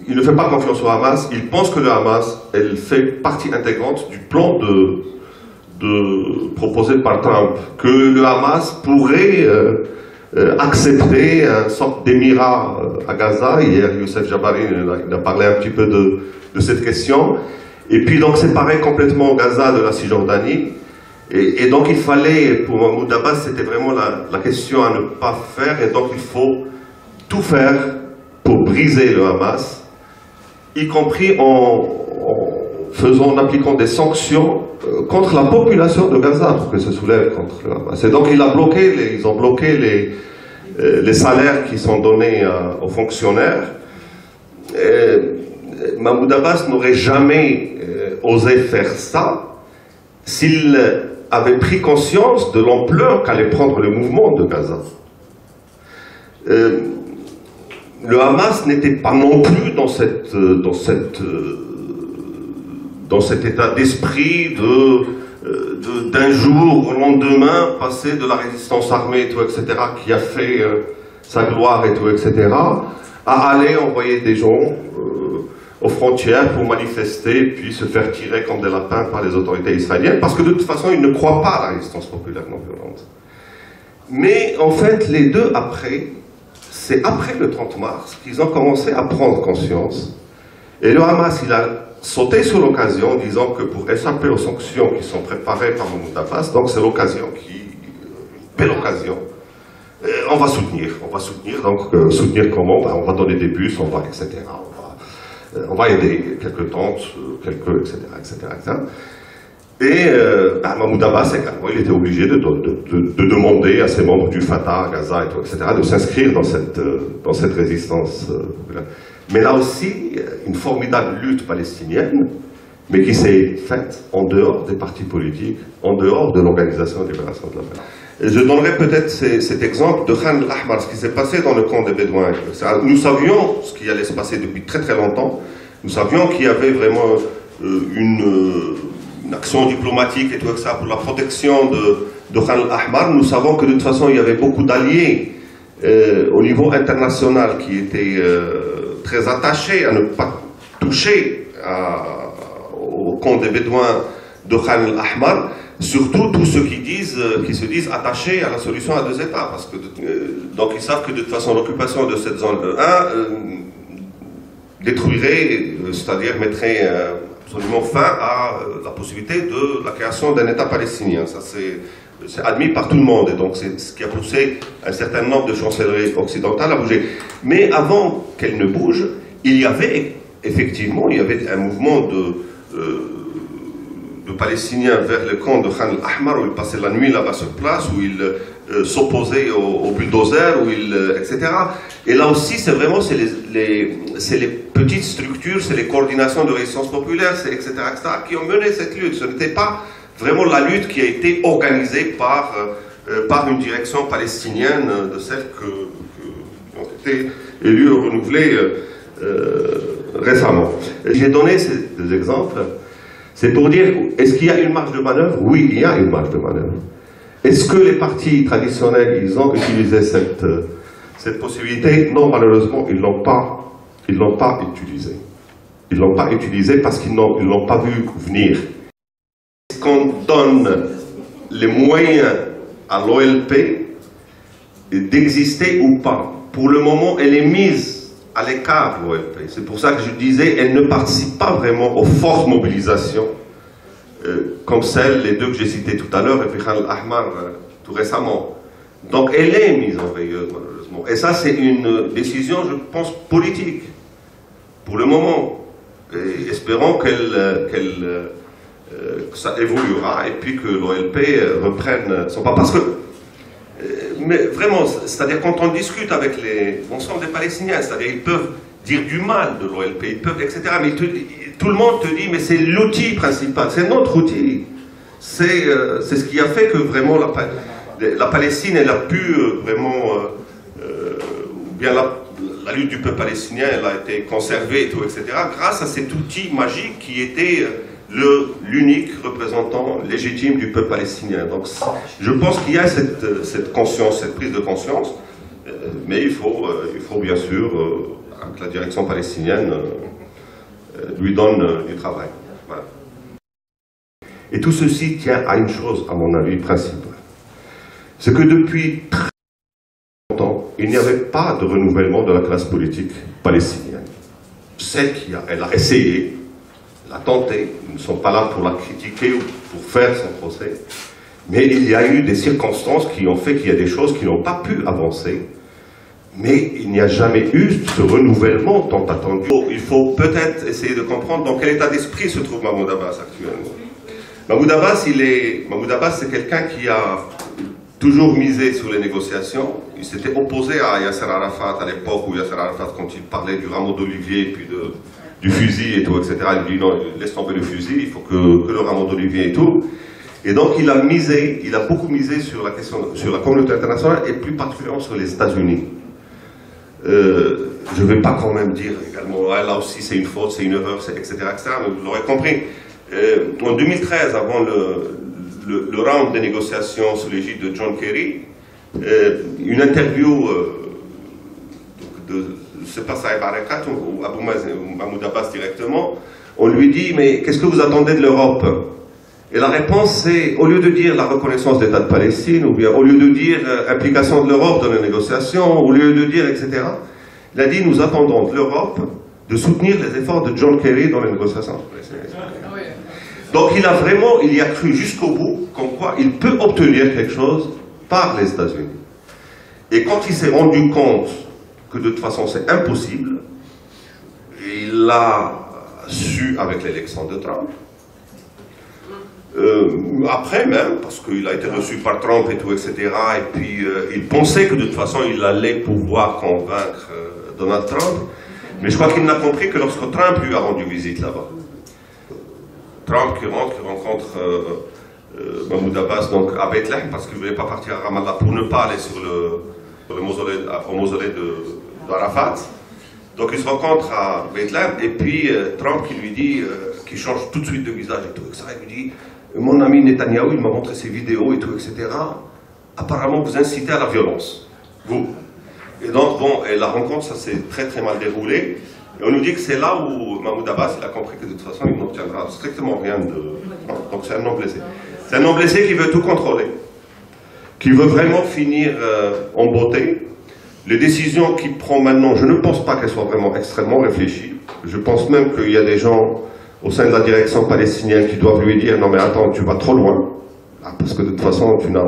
il ne fait pas confiance au Hamas, il pense que le Hamas, elle fait partie intégrante du plan proposé par Trump, que le Hamas pourrait accepter une sorte d'émirat à Gaza. Hier, Youssef Jabari il a parlé un petit peu de cette question. Et puis donc séparer complètement Gaza de la Cisjordanie. Et donc il fallait, pour Mahmoud Abbas, c'était vraiment la question à ne pas faire, et donc il faut tout faire pour briser le Hamas, y compris en appliquant des sanctions contre la population de Gaza, pour qu'elle se soulève contre le Hamas. Et donc ils ont bloqué les salaires qui sont donnés aux fonctionnaires. Mahmoud Abbas n'aurait jamais osé faire ça s'il avait pris conscience de l'ampleur qu'allait prendre le mouvement de Gaza. Le Hamas n'était pas non plus dans cet état d'esprit d'un jour au lendemain passer de la résistance armée, et tout, etc., qui a fait sa gloire, et tout, etc., à aller envoyer des gens aux frontières pour manifester, puis se faire tirer comme des lapins par les autorités israéliennes, parce que de toute façon, ils ne croient pas à la résistance populaire non violente. Mais en fait, les deux après, c'est après le 30 mars qu'ils ont commencé à prendre conscience. Et le Hamas, il a sauté sur l'occasion en disant que pour échapper aux sanctions qui sont préparées par Mahmoud Abbas, donc c'est l'occasion belle occasion, on va soutenir, donc soutenir comment? Ben, on va donner des bus, etc. On va aider quelques tentes, etc. Et Mahmoud Abbas également, il était obligé de demander à ses membres du Fatah, à Gaza, etc., de s'inscrire dans cette résistance. Mais là aussi, une formidable lutte palestinienne, mais qui s'est faite en dehors des partis politiques, en dehors de l'Organisation de libération de la Palestine. Je donnerai peut-être cet exemple de Khan al-Ahmar, ce qui s'est passé dans le camp des Bédouins. Nous savions ce qui allait se passer depuis très très longtemps. Nous savions qu'il y avait vraiment une action diplomatique et tout ça pour la protection de Khan al-Ahmar. Nous savons que de toute façon il y avait beaucoup d'alliés au niveau international qui étaient très attachés à ne pas toucher au camp des Bédouins de Khan al-Ahmar. Surtout tous ceux qui se disent attachés à la solution à 2 États, parce que donc ils savent que de toute façon l'occupation de cette zone 1 détruirait, c'est-à-dire mettrait absolument fin à la possibilité de la création d'un État palestinien. Ça c'est admis par tout le monde, et donc c'est ce qui a poussé un certain nombre de chancelleries occidentales à bouger. Mais avant qu'elles ne bougent, il y avait effectivement un mouvement de Palestiniens vers le camp de Khan al-Ahmar, où ils passaient la nuit là-bas sur place, où ils s'opposaient aux bulldozers, etc. Et là aussi, c'est vraiment les petites structures, c'est les coordinations de résistance populaire, etc., qui ont mené cette lutte. Ce n'était pas vraiment la lutte qui a été organisée par une direction palestinienne de celles qui ont été élues ou renouvelées récemment. J'ai donné ces 2 exemples. C'est pour dire, est-ce qu'il y a une marge de manœuvre? Oui, il y a une marge de manœuvre. Est-ce que les partis traditionnels, ils ont utilisé cette possibilité? Non, malheureusement, ils ne l'ont pas utilisée. Ils ne l'ont pas utilisée parce qu'ils ne l'ont pas vu venir. Est-ce qu'on donne les moyens à l'OLP d'exister ou pas? Pour le moment, elle est mise à l'écart, l'OLP. C'est pour ça que je disais, elle ne participe pas vraiment aux fortes mobilisations, comme les 2 que j'ai citées tout à l'heure, et puis Khan al-Ahmar tout récemment. Donc elle est mise en veilleuse, malheureusement. Et ça, c'est une décision, je pense, politique, pour le moment. Et espérons que ça évoluera, et puis que l'OLP reprenne son pas. Parce que mais vraiment, c'est-à-dire quand on discute avec l'ensemble des Palestiniens, c'est-à-dire ils peuvent dire du mal de l'OLP, ils peuvent, etc. Mais tout le monde te dit, mais c'est l'outil principal, c'est notre outil. C'est ce qui a fait que vraiment la Palestine, elle a pu vraiment, ou bien la lutte du peuple palestinien, elle a été conservée, et tout, etc., grâce à cet outil magique qui était l'unique représentant légitime du peuple palestinien. Donc je pense qu'il y a cette conscience, cette prise de conscience, mais il faut bien sûr que la direction palestinienne lui donne du travail. Voilà. Et tout ceci tient à une chose, à mon avis, principale. C'est que depuis très longtemps, il n'y avait pas de renouvellement de la classe politique palestinienne. Celle elle a essayé, elle a tenté, nous ne sommes pas là pour la critiquer ou pour faire son procès, mais il y a eu des circonstances qui ont fait qu'il y a des choses qui n'ont pas pu avancer, mais il n'y a jamais eu ce renouvellement tant attendu. Il faut peut-être essayer de comprendre dans quel état d'esprit se trouve Mahmoud Abbas actuellement. Mahmoud Abbas, c'est quelqu'un qui a toujours misé sur les négociations. Il s'était opposé à Yasser Arafat à l'époque où Yasser Arafat, quand il parlait du rameau d'olivier, puis du fusil et tout, etc., il dit non, laisse tomber le fusil, il faut que le rameau d'olivier et tout. Et donc il a beaucoup misé sur la question, sur la communauté internationale et plus particulièrement sur les États-Unis. Je ne vais pas quand même dire également, ouais, là aussi c'est une faute, c'est une erreur, etc., mais vous l'aurez compris. En 2013, avant le round de négociations sous l'égide de John Kerry, une interview c'est pas Saïd Barakat ou Abou Mazen ou Mahmoud Abbas directement, on lui dit mais qu'est-ce que vous attendez de l'Europe? Et la réponse c'est, au lieu de dire la reconnaissance de l'État de Palestine, ou bien au lieu de dire implication de l'Europe dans les négociations, au lieu de dire etc., il a dit nous attendons de l'Europe de soutenir les efforts de John Kerry dans les négociations. Donc il y a cru jusqu'au bout, comme quoi il peut obtenir quelque chose par les États-Unis. Et quand il s'est rendu compte que de toute façon c'est impossible, il l'a su avec l'élection de Trump. Après même, parce qu'il a été reçu par Trump et tout, etc., et puis il pensait que de toute façon il allait pouvoir convaincre Donald Trump, mais je crois qu'il n'a compris que lorsque Trump lui a rendu visite là-bas. Trump qui rencontre Mahmoud Abbas donc, à Bethléem, parce qu'il ne voulait pas partir à Ramallah pour ne pas aller sur le mausolée d'Arafat. Donc ils se rencontrent à Bethléem, et puis Trump qui lui dit, qui change tout de suite de visage et tout, etc., il lui dit mon ami Netanyahou, il m'a montré ses vidéos et tout, etc. Apparemment vous incitez à la violence, vous. Et donc bon, et la rencontre, ça s'est très très mal déroulé. Et on nous dit que c'est là où Mahmoud Abbas il a compris que de toute façon il n'obtiendra strictement rien de... Donc c'est un homme blessé. C'est un homme blessé qui veut tout contrôler, qui veut vraiment finir en beauté. Les décisions qu'il prend maintenant, je ne pense pas qu'elles soient vraiment extrêmement réfléchies. Je pense même qu'il y a des gens au sein de la direction palestinienne qui doivent lui dire « Non mais attends, tu vas trop loin. Ah, parce que de toute façon, tu n'as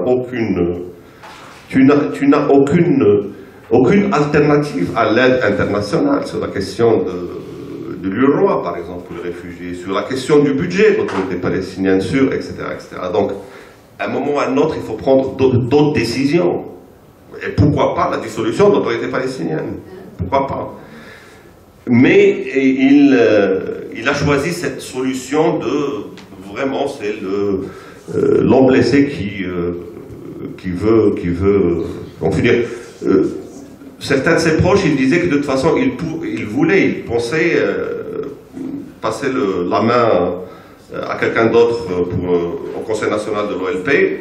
aucune alternative à l'aide internationale sur la question de l'UNRWA, par exemple, pour les réfugiés, sur la question du budget de l'autorité palestinienne, etc., etc. Donc, à un moment ou à un autre, il faut prendre d'autres décisions. Et pourquoi pas la dissolution de l'autorité palestinienne? Pourquoi pas? Mais il a choisi cette solution de, vraiment, c'est l'homme blessé qui veut, on peut dire, certains de ses proches, ils disaient que de toute façon, il pensait passer la main à quelqu'un d'autre au Conseil national de l'OLP,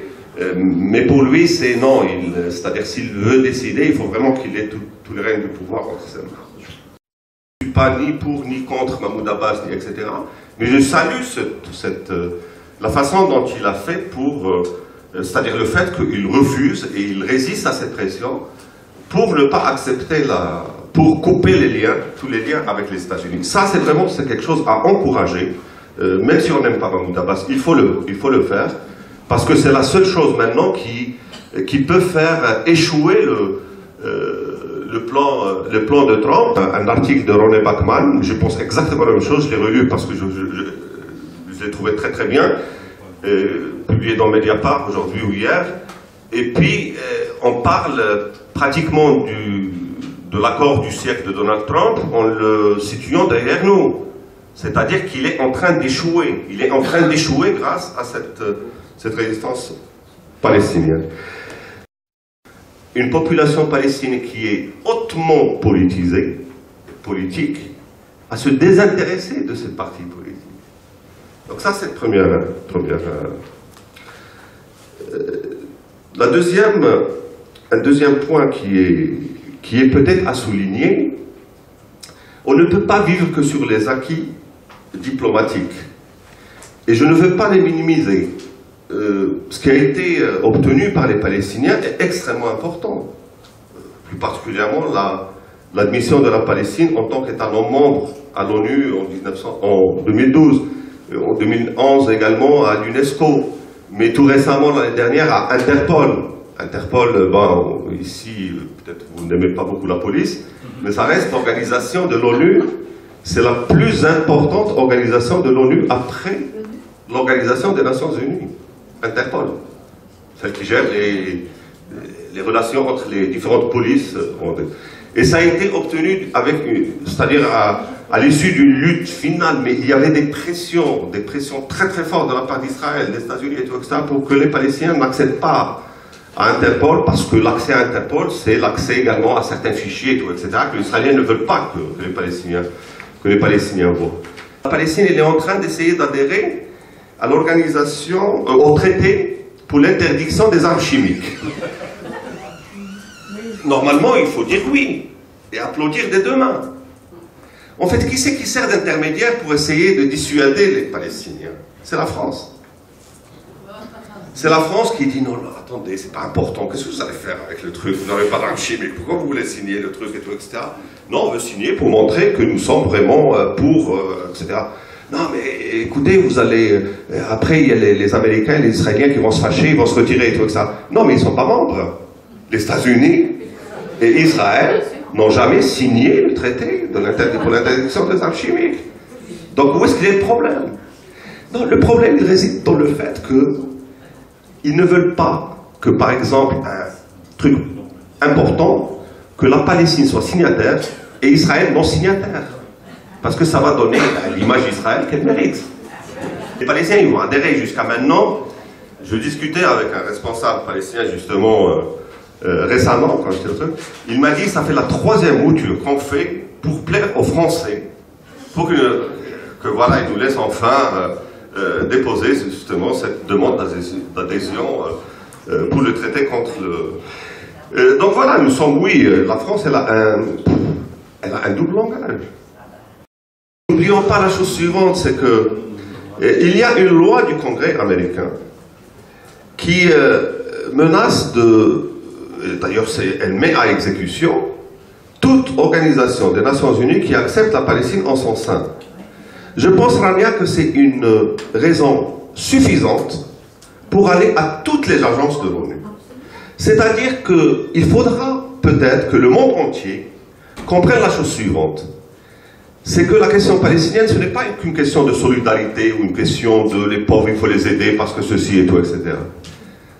mais pour lui, c'est non, c'est-à-dire s'il veut décider, il faut vraiment qu'il ait tous les règnes du pouvoir entre ses mains. Je ne suis pas ni pour ni contre Mahmoud Abbas, etc. Mais je salue la façon dont il a fait pour, c'est-à-dire le fait qu'il refuse et il résiste à cette pression pour ne pas accepter pour couper les liens, tous les liens avec les États-Unis. Ça, c'est quelque chose à encourager, même si on n'aime pas Mahmoud Abbas, il faut le faire, parce que c'est la seule chose maintenant qui peut faire échouer le plan de Trump. Un article de René Bachman, je pense exactement la même chose, je l'ai relu parce que je l'ai trouvé très très bien, publié dans Mediapart aujourd'hui ou hier, et puis on parle pratiquement de l'accord du siècle de Donald Trump en le situant derrière nous. C'est-à-dire qu'il est en train d'échouer. Il est en train d'échouer grâce à cette résistance palestinienne. Une population palestinienne qui est hautement politique, à se désintéresser de cette partie politique. Donc ça, c'est un deuxième point qui est peut-être à souligner, on ne peut pas vivre que sur les acquis diplomatiques. Et je ne veux pas les minimiser. Ce qui a été obtenu par les Palestiniens est extrêmement important. Plus particulièrement l'admission de la Palestine en tant qu'État non membre à l'ONU en 2012, en 2011 également à l'UNESCO, mais tout récemment l'année dernière à Interpol. Interpol, ici, peut-être vous n'aimez pas beaucoup la police, mais ça reste l'organisation de l'ONU, c'est la plus importante organisation de l'ONU après l'Organisation des Nations Unies, Interpol. Celle qui gère les relations entre les différentes polices. Et ça a été obtenu c'est-à-dire à l'issue d'une lutte finale, mais il y avait des pressions très très fortes de la part d'Israël, des États-Unis et tout, etc., pour que les Palestiniens n'accèdent pas à Interpol, parce que l'accès à Interpol, c'est l'accès également à certains fichiers, et tout, etc., que les Israéliens ne veulent pas que les Palestiniens voient. La Palestine, elle est en train d'essayer d'adhérer à l'organisation, au traité pour l'interdiction des armes chimiques. Normalement, il faut dire oui, et applaudir des deux mains. En fait, qui c'est qui sert d'intermédiaire pour essayer de dissuader les Palestiniens? C'est la France. C'est la France qui dit non, non, attendez, c'est pas important, qu'est-ce que vous allez faire avec le truc? Vous n'avez pas d'armes chimiques, pourquoi vous voulez signer le truc et tout, etc. Non, on veut signer pour montrer que nous sommes vraiment pour, etc. Non, mais écoutez, vous allez. Après, il y a les Américains et les Israéliens qui vont se fâcher, ils vont se retirer et tout, etc. Non, mais ils ne sont pas membres. Les États-Unis et Israël n'ont jamais signé le traité pour l'interdiction des armes chimiques. Donc, où est-ce qu'il y a le problème? Non, le problème, il réside dans le fait qu'ils ne veulent pas que, par exemple, un truc important, que la Palestine soit signataire et Israël non signataire. Parce que ça va donner l'image d'Israël qu'elle mérite. Les Palestiniens, ils vont adhérer jusqu'à maintenant. Je discutais avec un responsable palestinien, justement, récemment, quand j'étais au truc. Il m'a dit, ça fait la 3e mouture qu'on fait pour plaire aux Français. Pour que voilà, ils nous laissent enfin déposer, justement, cette demande d'adhésion pour le traité contre le... donc voilà, nous sommes, oui, la France, elle a un double langage. N'oublions pas la chose suivante, c'est que il y a une loi du Congrès américain qui menace de... D'ailleurs, elle met à exécution toute organisation des Nations Unies qui accepte la Palestine en son sein. Je pense, Rania, que c'est une raison suffisante pour aller à toutes les agences de l'ONU. C'est-à-dire qu'il faudra peut-être que le monde entier comprenne la chose suivante. C'est que la question palestinienne, ce n'est pas qu'une question de solidarité ou une question de les pauvres, il faut les aider parce que ceci et tout, etc.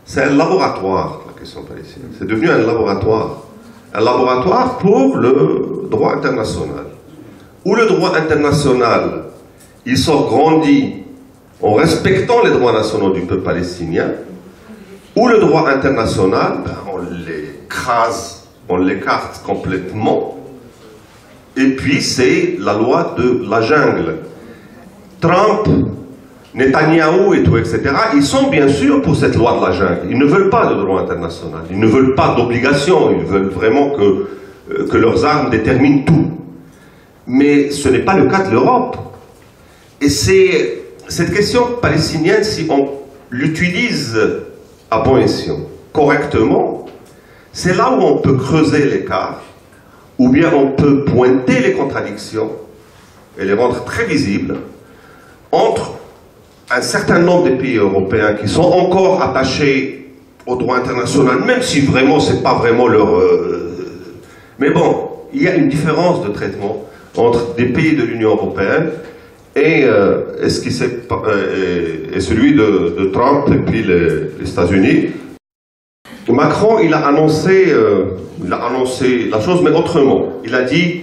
C'est un laboratoire, la question palestinienne. C'est devenu un laboratoire. Un laboratoire pour le droit international. Où le droit international, il sort grandi en respectant les droits nationaux du peuple palestinien, où le droit international, on l'écrase, on l'écarte complètement, et puis c'est la loi de la jungle. Trump, Netanyahou et tout, etc., ils sont bien sûr pour cette loi de la jungle. Ils ne veulent pas de droit international, ils ne veulent pas d'obligation, ils veulent vraiment que leurs armes déterminent tout. Mais ce n'est pas le cas de l'Europe. Et c'est cette question palestinienne, si on l'utilise à bon escient, correctement, c'est là où on peut creuser l'écart, ou bien on peut pointer les contradictions et les rendre très visibles entre un certain nombre des pays européens qui sont encore attachés au droit international, même si vraiment c'est pas vraiment leur... Mais bon, il y a une différence de traitement entre des pays de l'Union européenne et celui de Trump et puis les États-Unis. Macron, il a annoncé la chose, mais autrement. Il a dit,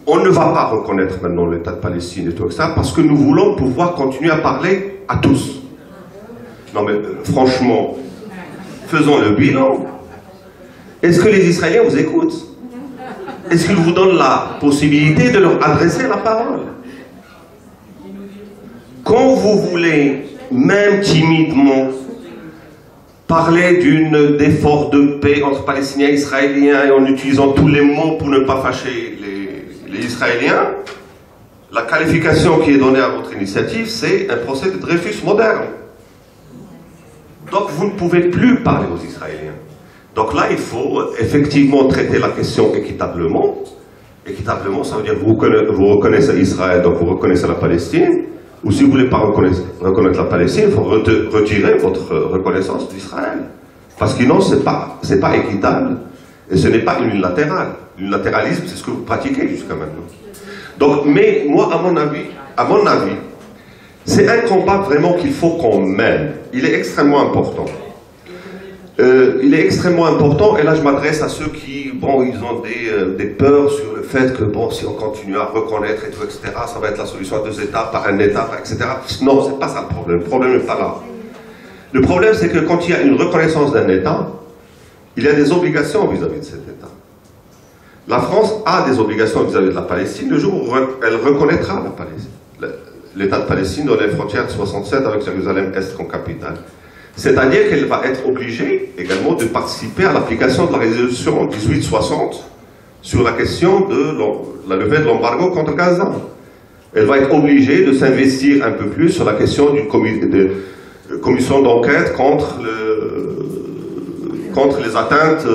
on ne va pas reconnaître maintenant l'État de Palestine et tout ça, parce que nous voulons pouvoir continuer à parler à tous. Non mais franchement, faisons le bilan. Est-ce que les Israéliens vous écoutent? Est-ce qu'ils vous donnent la possibilité de leur adresser la parole? Quand vous voulez, même timidement, parler d'effort de paix entre Palestiniens et Israéliens et en utilisant tous les mots pour ne pas fâcher les Israéliens, la qualification qui est donnée à votre initiative, c'est un procès de Dreyfus moderne. Donc vous ne pouvez plus parler aux Israéliens. Donc là, il faut effectivement traiter la question équitablement. Équitablement, ça veut dire que vous reconnaissez Israël, donc vous reconnaissez la Palestine. Ou si vous ne voulez pas reconnaître la Palestine, il faut retirer votre reconnaissance d'Israël. Parce que sinon, ce n'est pas équitable et ce n'est pas unilatéral. L'unilatéralisme, c'est ce que vous pratiquez jusqu'à maintenant. Donc, mais moi, à mon avis, c'est un combat vraiment qu'il faut qu'on mène. Il est extrêmement important. Il est extrêmement important, et là je m'adresse à ceux qui, bon, ils ont des peurs sur le fait que, bon, si on continue à reconnaître et tout, etc., ça va être la solution à 2 États, par un État, etc. Non, c'est pas ça le problème. Le problème n'est pas là. Le problème, c'est que quand il y a une reconnaissance d'un État, il y a des obligations vis-à-vis de cet État. La France a des obligations vis-à-vis de la Palestine le jour où elle reconnaîtra la Palestine. L'État de Palestine dans les frontières de 67 avec Jérusalem-Est comme capitale. C'est-à-dire qu'elle va être obligée également de participer à l'application de la résolution 1860 sur la question de la levée de l'embargo contre Gaza. Elle va être obligée de s'investir un peu plus sur la question d'une commission d'enquête contre les atteintes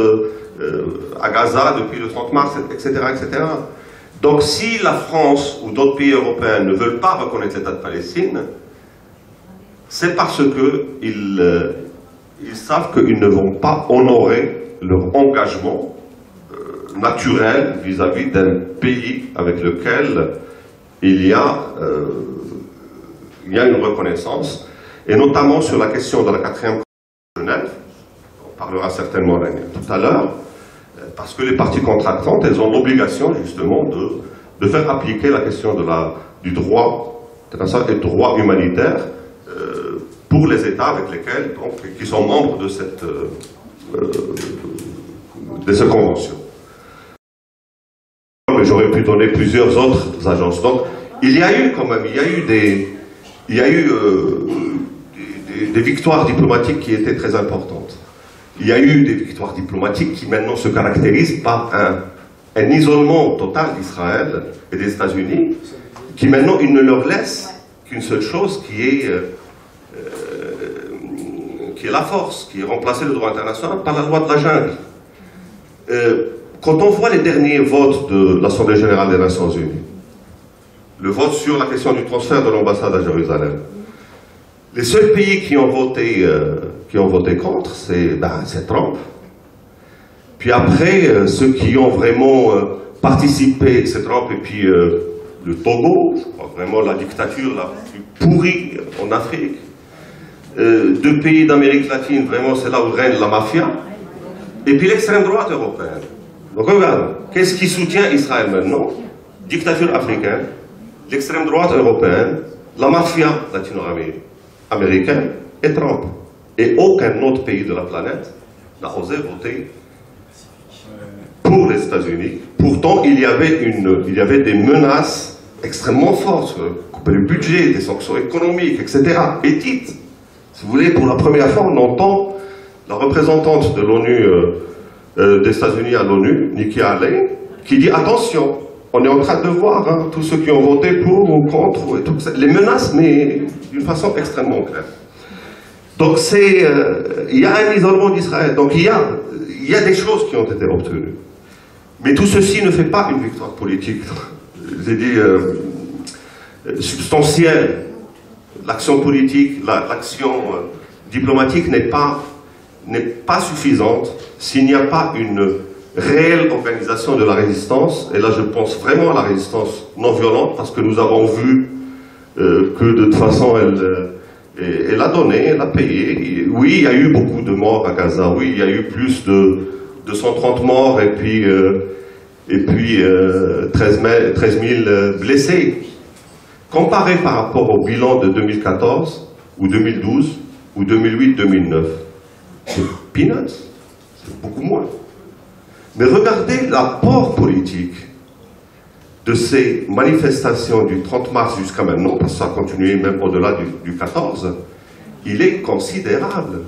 à Gaza depuis le 30 mars, etc., etc. Donc si la France ou d'autres pays européens ne veulent pas reconnaître l'État de Palestine, c'est parce qu'ils savent qu'ils ne vont pas honorer leur engagement naturel vis-à-vis d'un pays avec lequel il y a une reconnaissance, et notamment sur la question de la 4e Convention de Genève, on parlera certainement tout à l'heure, parce que les parties contractantes, elles ont l'obligation justement de faire appliquer la question du droit international et du droit humanitaire pour les États avec lesquels, donc, qui sont membres de cette convention. Mais j'aurais pu donner plusieurs autres agences. Donc, il y a eu quand même, des victoires diplomatiques qui étaient très importantes. Il y a eu des victoires diplomatiques qui maintenant se caractérisent par un isolement total d'Israël et des États-Unis, qui maintenant, ils ne leur laissent qu'une seule chose, qui est qui est la force, qui a remplacé le droit international par la loi de la jungle. Quand on voit les derniers votes de l'Assemblée générale des Nations unies, le vote sur la question du transfert de l'ambassade à Jérusalem, les seuls pays qui ont voté contre, c'est Trump. Puis après, ceux qui ont vraiment participé, c'est Trump et puis le Togo, je crois vraiment la dictature la plus pourrie en Afrique. Deux pays d'Amérique latine, vraiment c'est là où règne la mafia. Et puis l'extrême droite européenne. Donc regarde, qu'est-ce qui soutient Israël maintenant? Dictature africaine, l'extrême droite européenne, la mafia latino-américaine et Trump. Et aucun autre pays de la planète n'a osé voter pour les États-Unis. Pourtant, il y avait des menaces extrêmement fortes, couper le budget, des sanctions économiques, etc. Et dites, si vous voulez, pour la première fois, on entend la représentante de l'ONU, des États-Unis à l'ONU, Nikki Haley, qui dit attention, on est en train de voir hein, tous ceux qui ont voté pour ou contre, et tout ça, les menaces, mais d'une façon extrêmement claire. Donc il y a un isolement d'Israël, donc il y a des choses qui ont été obtenues. Mais tout ceci ne fait pas une victoire politique, j'ai dit, substantielle. L'action politique, l'action diplomatique n'est pas suffisante s'il n'y a pas une réelle organisation de la résistance. Et là, je pense vraiment à la résistance non violente, parce que nous avons vu que de toute façon, elle a donné, elle a payé. Oui, il y a eu beaucoup de morts à Gaza. Oui, il y a eu plus de 230 morts et puis 13 000 blessés. Comparé par rapport au bilan de 2014, ou 2012, ou 2008-2009, c'est peanuts, c'est beaucoup moins. Mais regardez l'apport politique de ces manifestations du 30 mars jusqu'à maintenant, parce que ça a continué même au-delà du 14, il est considérable.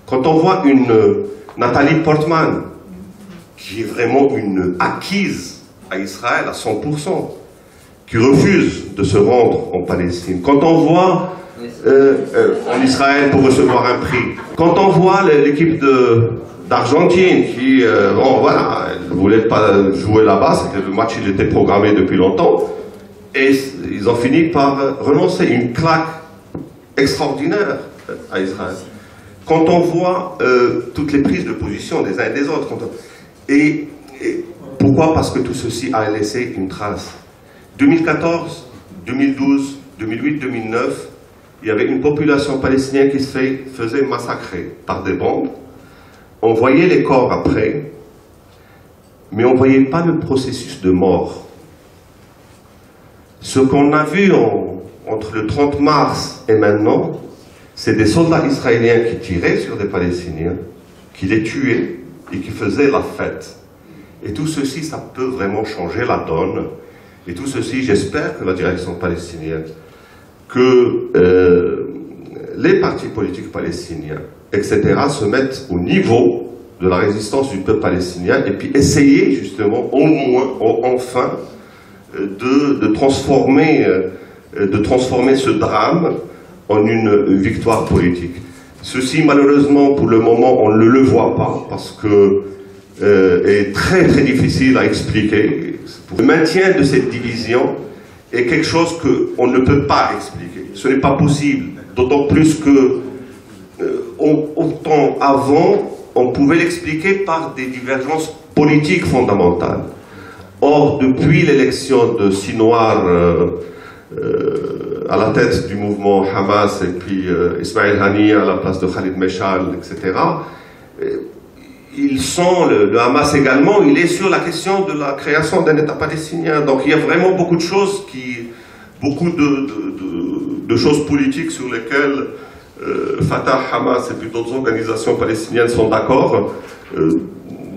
Quand on voit une Nathalie Portman, qui est vraiment une acquise à Israël à 100%, qui refuse de se rendre en Palestine. Quand on voit en Israël pour recevoir un prix, quand on voit l'équipe d'Argentine qui, bon voilà, elle ne voulait pas jouer là-bas, c'était le match, il était programmé depuis longtemps, et ils ont fini par renoncer, une claque extraordinaire à Israël. Quand on voit toutes les prises de position des uns et des autres, et pourquoi? Parce que tout ceci a laissé une trace. 2014, 2012, 2008, 2009, il y avait une population palestinienne qui se faisait massacrer par des bombes. On voyait les corps après, mais on ne voyait pas le processus de mort. Ce qu'on a vu entre le 30 mars et maintenant, c'est des soldats israéliens qui tiraient sur des Palestiniens, qui les tuaient et qui faisaient la fête. Et tout ceci, ça peut vraiment changer la donne. Et tout ceci, j'espère que la direction palestinienne, que les partis politiques palestiniens, etc., se mettent au niveau de la résistance du peuple palestinien et puis essayer justement, au moins, enfin, de transformer ce drame en une victoire politique. Ceci, malheureusement, pour le moment, on ne le voit pas parce que est très très difficile à expliquer. Le maintien de cette division est quelque chose qu'on ne peut pas expliquer. Ce n'est pas possible. D'autant plus que, autant avant, on pouvait l'expliquer par des divergences politiques fondamentales. Or, depuis l'élection de Sinwar à la tête du mouvement Hamas et puis Ismail Haniyeh à la place de Khalid Meshal, etc., ils sont, le Hamas également, il est sur la question de la création d'un État palestinien. Donc il y a vraiment beaucoup de choses beaucoup de choses politiques sur lesquelles Fatah, Hamas et puis d'autres organisations palestiniennes sont d'accord.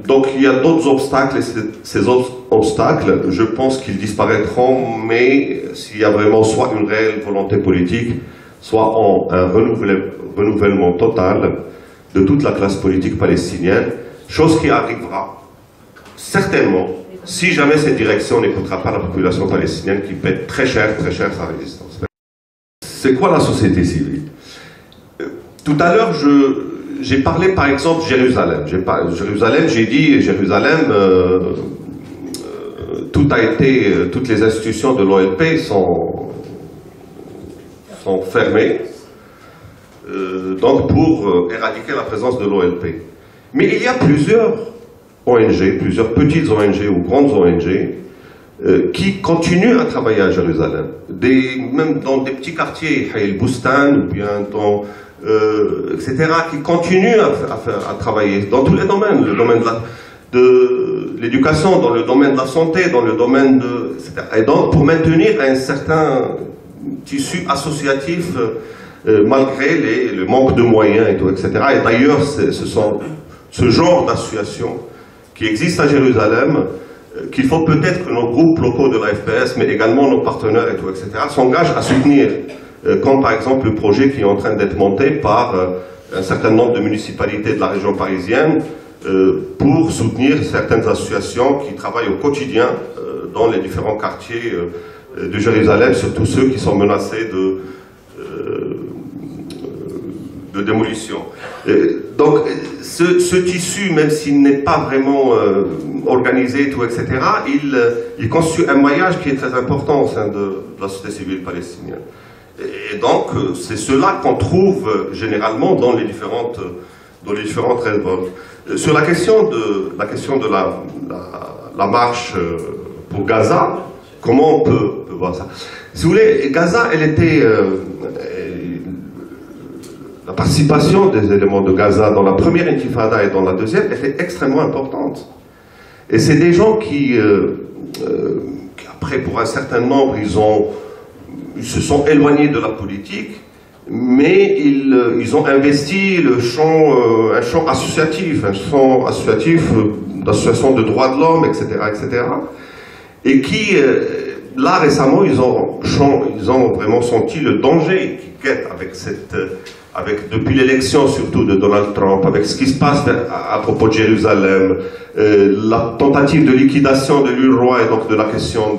Donc il y a d'autres obstacles, et ces autres obstacles, je pense qu'ils disparaîtront, mais s'il y a vraiment soit une réelle volonté politique, soit un renouvellement total de toute la classe politique palestinienne, chose qui arrivera certainement si jamais cette direction n'écoutera pas la population palestinienne qui paie très cher sa résistance. C'est quoi la société civile? Tout à l'heure, j'ai parlé par exemple de Jérusalem. J'ai dit Jérusalem, toutes les institutions de l'OLP sont fermées, donc pour éradiquer la présence de l'OLP. Mais il y a plusieurs ONG, plusieurs petites ONG ou grandes ONG qui continuent à travailler à Jérusalem, même dans des petits quartiers, Hayel Boustan, ou bien etc., qui continuent à travailler dans tous les domaines, le domaine de l'éducation, dans le domaine de la santé, dans le domaine de... etc. Et donc, pour maintenir un certain tissu associatif, malgré le manque de moyens, et tout, etc. Et d'ailleurs, ce sont ce genre d'associations qui existent à Jérusalem, qu'il faut peut-être que nos groupes locaux de la FPS, mais également nos partenaires, et tout, etc., s'engagent à soutenir, comme par exemple le projet qui est en train d'être monté par un certain nombre de municipalités de la région parisienne, pour soutenir certaines associations qui travaillent au quotidien dans les différents quartiers de Jérusalem, surtout ceux qui sont menacés de démolition. Donc ce tissu, même s'il n'est pas vraiment organisé, tout, etc., il constitue un maillage qui est très important au sein de la société civile palestinienne. Et donc c'est cela qu'on trouve généralement dans les différentes révoltes. Sur la question de la marche pour Gaza, comment on peut voir ça? Si vous voulez, Gaza, elle était... la participation des éléments de Gaza dans la première intifada et dans la deuxième était extrêmement importante. Et c'est des gens qui après, pour un certain nombre, ils se sont éloignés de la politique, mais ils ont investi un champ associatif, d'association de droits de l'homme, etc., etc. Et qui, là récemment, ils ont vraiment senti le danger qui guette depuis l'élection surtout de Donald Trump, avec ce qui se passe à propos de Jérusalem, la tentative de liquidation de l'UNRWA et donc de la question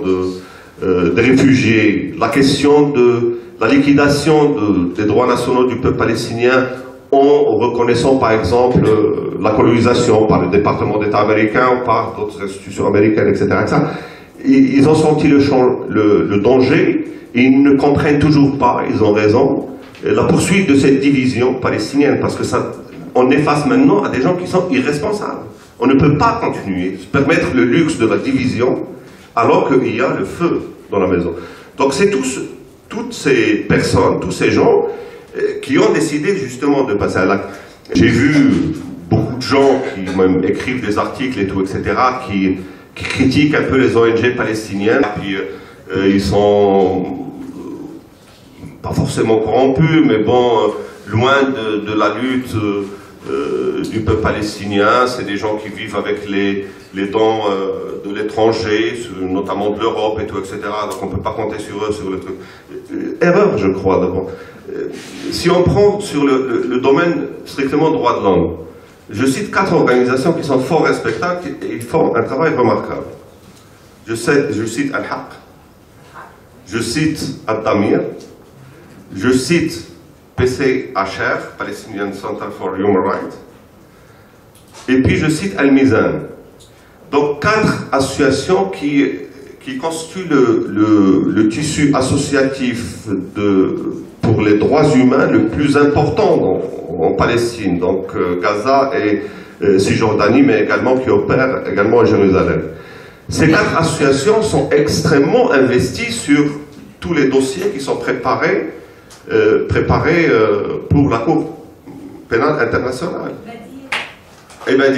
des réfugiés, la question de la liquidation des droits nationaux du peuple palestinien en reconnaissant par exemple la colonisation par le département d'État américain ou par d'autres institutions américaines, etc. etc. Ils ont senti le danger, et ils ne comprennent toujours pas, ils ont raison, la poursuite de cette division palestinienne, parce que on est face maintenant à des gens qui sont irresponsables. On ne peut pas continuer, se permettre le luxe de la division, alors qu'il y a le feu dans la maison. Donc c'est toutes ces personnes, tous ces gens qui ont décidé justement de passer à l'acte. J'ai vu beaucoup de gens qui même écrivent des articles et tout, etc., qui critiquent un peu les ONG palestiniennes, puis ils sont pas forcément corrompus, mais bon, loin de la lutte du peuple palestinien. C'est des gens qui vivent avec les dons de l'étranger, notamment de l'Europe et tout, etc. Donc on ne peut pas compter sur eux, sur le truc. Erreur, je crois, d'abord. Si on prend sur le domaine strictement droit de l'homme, je cite 4 organisations qui sont fort respectables et ils font un travail remarquable. Je cite Al-Haq, je cite Ad-Damir, je cite PCHR, Palestinian Center for Human Rights, et puis je cite Al-Mizan. Donc 4 associations qui constituent le tissu associatif pour les droits humains le plus important en Palestine, donc Gaza et Cisjordanie, mais également qui opèrent également à Jérusalem. Ces 4 associations sont extrêmement investies sur tous les dossiers qui sont préparés pour la Cour pénale internationale. Eh ben,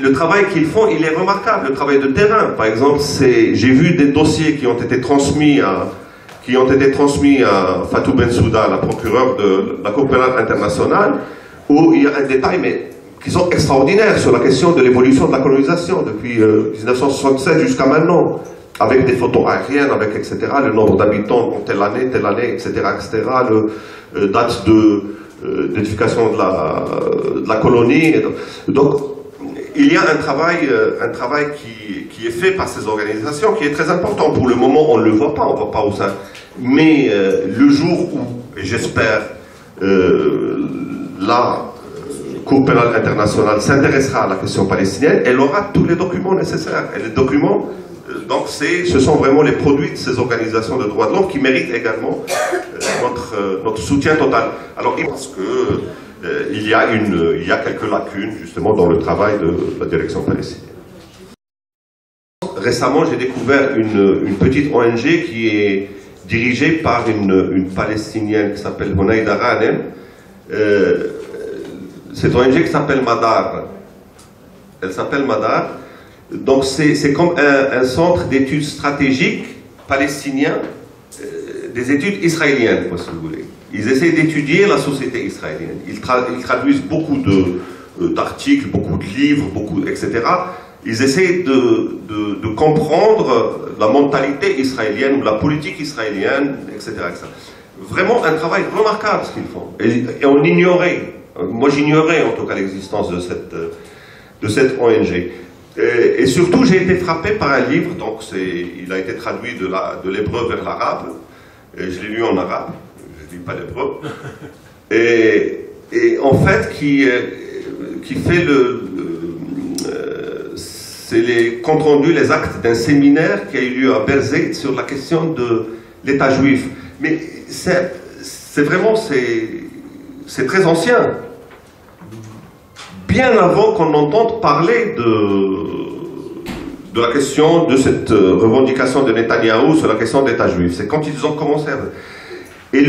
le travail qu'ils font, il est remarquable, le travail de terrain. Par exemple, j'ai vu des dossiers qui ont été transmis à Fatou Bensouda, la procureure de la Cour pénale internationale, où il y a un détail, mais qui sont extraordinaires sur la question de l'évolution de la colonisation depuis 1967 jusqu'à maintenant, avec des photos aériennes, avec etc., le nombre d'habitants en telle année, etc., date d'édification de la colonie. Donc, il y a un travail qui est fait par ces organisations qui est très important. Pour le moment, on ne le voit pas, on ne voit pas où ça. Mais le jour où, et j'espère, là, Cour pénale internationale s'intéressera à la question palestinienne, elle aura tous les documents nécessaires. Et les documents, donc ce sont vraiment les produits de ces organisations de droits de l'homme qui méritent également notre soutien total. Alors, je pense qu'il y a quelques lacunes, justement, dans le travail de la direction palestinienne. Récemment, j'ai découvert une petite ONG qui est dirigée par une Palestinienne qui s'appelle Honaïda Ghanem. Cette ONG qui s'appelle Madar. Elle s'appelle Madar. Donc c'est comme un centre d'études stratégiques palestiniens, des études israéliennes, si vous voulez. Ils essaient d'étudier la société israélienne. Ils traduisent beaucoup d'articles, beaucoup de livres, etc. Ils essaient de comprendre la mentalité israélienne ou la politique israélienne, etc. Vraiment un travail remarquable ce qu'ils font. Et on ignorait, moi j'ignorais en tout cas l'existence de cette ONG. Et surtout j'ai été frappé par un livre, donc il a été traduit de l'hébreu vers l'arabe, et je l'ai lu en arabe, je ne lis pas l'hébreu, et en fait qui fait c'est les comptes rendus, les actes d'un séminaire qui a eu lieu à Berzeit sur la question de l'État juif. Mais c'est vraiment, c'est très ancien. Bien avant qu'on entende parler de la question de cette revendication de Netanyahou sur la question de l'État juif. C'est quand ils ont commencé à... Et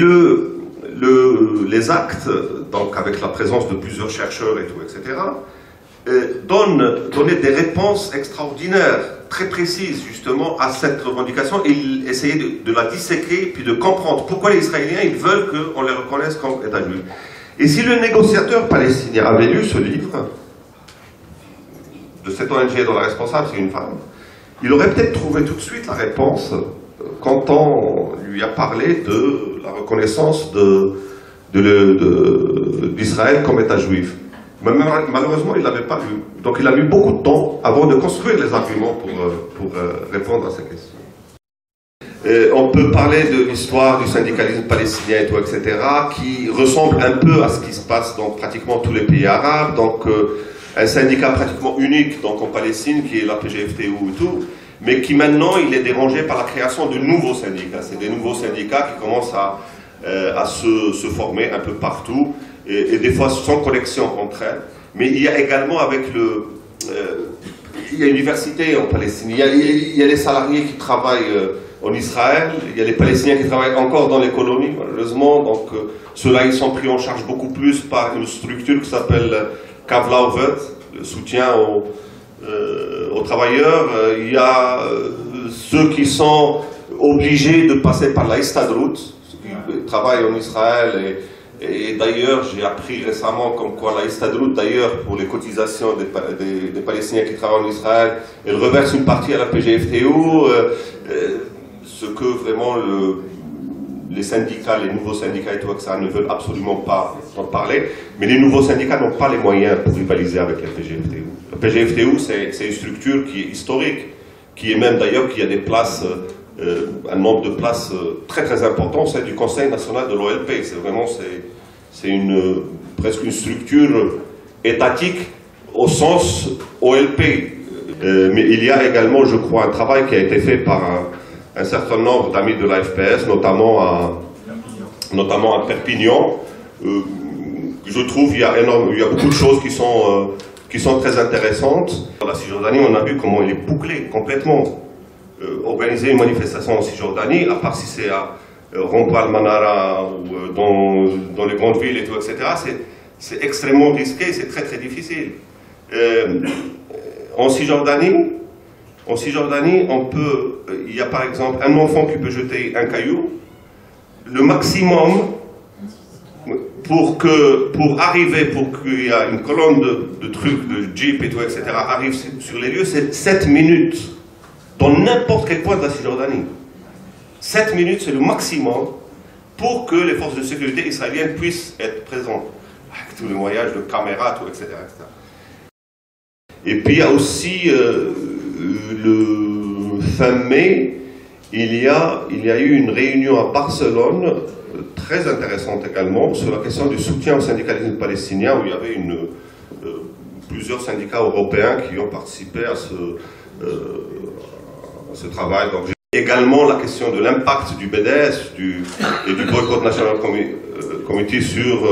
les actes, donc avec la présence de plusieurs chercheurs et tout, etc., donnaient des réponses extraordinaires, très précises justement à cette revendication. Ils essayaient de la disséquer, puis de comprendre pourquoi les Israéliens ils veulent qu'on les reconnaisse comme État juif. Et si le négociateur palestinien avait lu ce livre, de cette ONG dont la responsable c'est une femme, il aurait peut-être trouvé tout de suite la réponse quand on lui a parlé de la reconnaissance d'Israël comme État juif. Mais malheureusement, il ne l'avait pas lu. Donc il a mis beaucoup de temps avant de construire les arguments pour répondre à ces questions. On peut parler de l'histoire du syndicalisme palestinien, et tout, etc., qui ressemble un peu à ce qui se passe dans pratiquement tous les pays arabes. Donc un syndicat pratiquement unique donc, en Palestine, qui est la PGFTU et tout, mais qui maintenant il est dérangé par la création de nouveaux syndicats. C'est des nouveaux syndicats qui commencent à se former un peu partout, et des fois sans connexion entre elles. Mais il y a également avec il y a une diversité en Palestine. Il y a les salariés qui travaillent en Israël, il y a les Palestiniens qui travaillent encore dans les colonies, malheureusement. Donc ceux-là, ils sont pris en charge beaucoup plus par une structure qui s'appelle Kavlauvet, le soutien aux travailleurs. Il y a ceux qui sont obligés de passer par la Histadrut, qui travaillent en Israël. Et d'ailleurs, j'ai appris récemment comme quoi la Histadrut, d'ailleurs, pour les cotisations des Palestiniens qui travaillent en Israël, elle reverse une partie à la PGFTU, ce que vraiment les syndicats, les nouveaux syndicats et tout ça ne veulent absolument pas en parler. Mais les nouveaux syndicats n'ont pas les moyens pour rivaliser avec la PGFTU. La PGFTU, c'est une structure qui est historique, qui est même d'ailleurs, qui a des places... un nombre de places très très important, c'est du Conseil national de l'OLP. C'est vraiment presque une structure étatique au sens OLP. Mais il y a également, je crois, un travail qui a été fait par un certain nombre d'amis de la FPS, notamment à Perpignan. Je trouve qu'il y a beaucoup de choses qui sont très intéressantes. Dans la Cisjordanie, on a vu comment il est bouclé complètement. Organiser une manifestation en Cisjordanie, à part si c'est à Rond-Point Manara ou dans les grandes villes et tout, etc., c'est extrêmement risqué, c'est très très difficile. En Cisjordanie, il y a par exemple un enfant qui peut jeter un caillou. Le maximum pour qu'il y ait une colonne de trucs, de jeep et tout, etc., arrive sur les lieux, c'est 7 minutes. Dans n'importe quel point de la Cisjordanie. 7 minutes, c'est le maximum pour que les forces de sécurité israéliennes puissent être présentes. Avec tous les moyens de caméras, tout, etc., etc. Et puis il y a aussi, le fin mai, il y a eu une réunion à Barcelone, très intéressante également, sur la question du soutien au syndicalisme palestinien, où il y avait plusieurs syndicats européens qui ont participé à ce travail. Donc, également la question de l'impact du BDS et du Boycott National Committee sur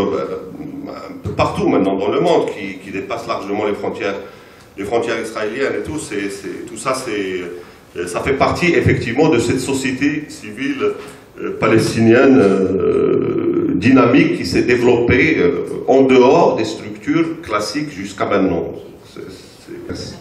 un peu partout maintenant dans le monde, qui dépasse largement les frontières israéliennes et tout. Tout ça, ça fait partie effectivement de cette société civile palestinienne dynamique qui s'est développée en dehors des structures classiques jusqu'à maintenant. Merci.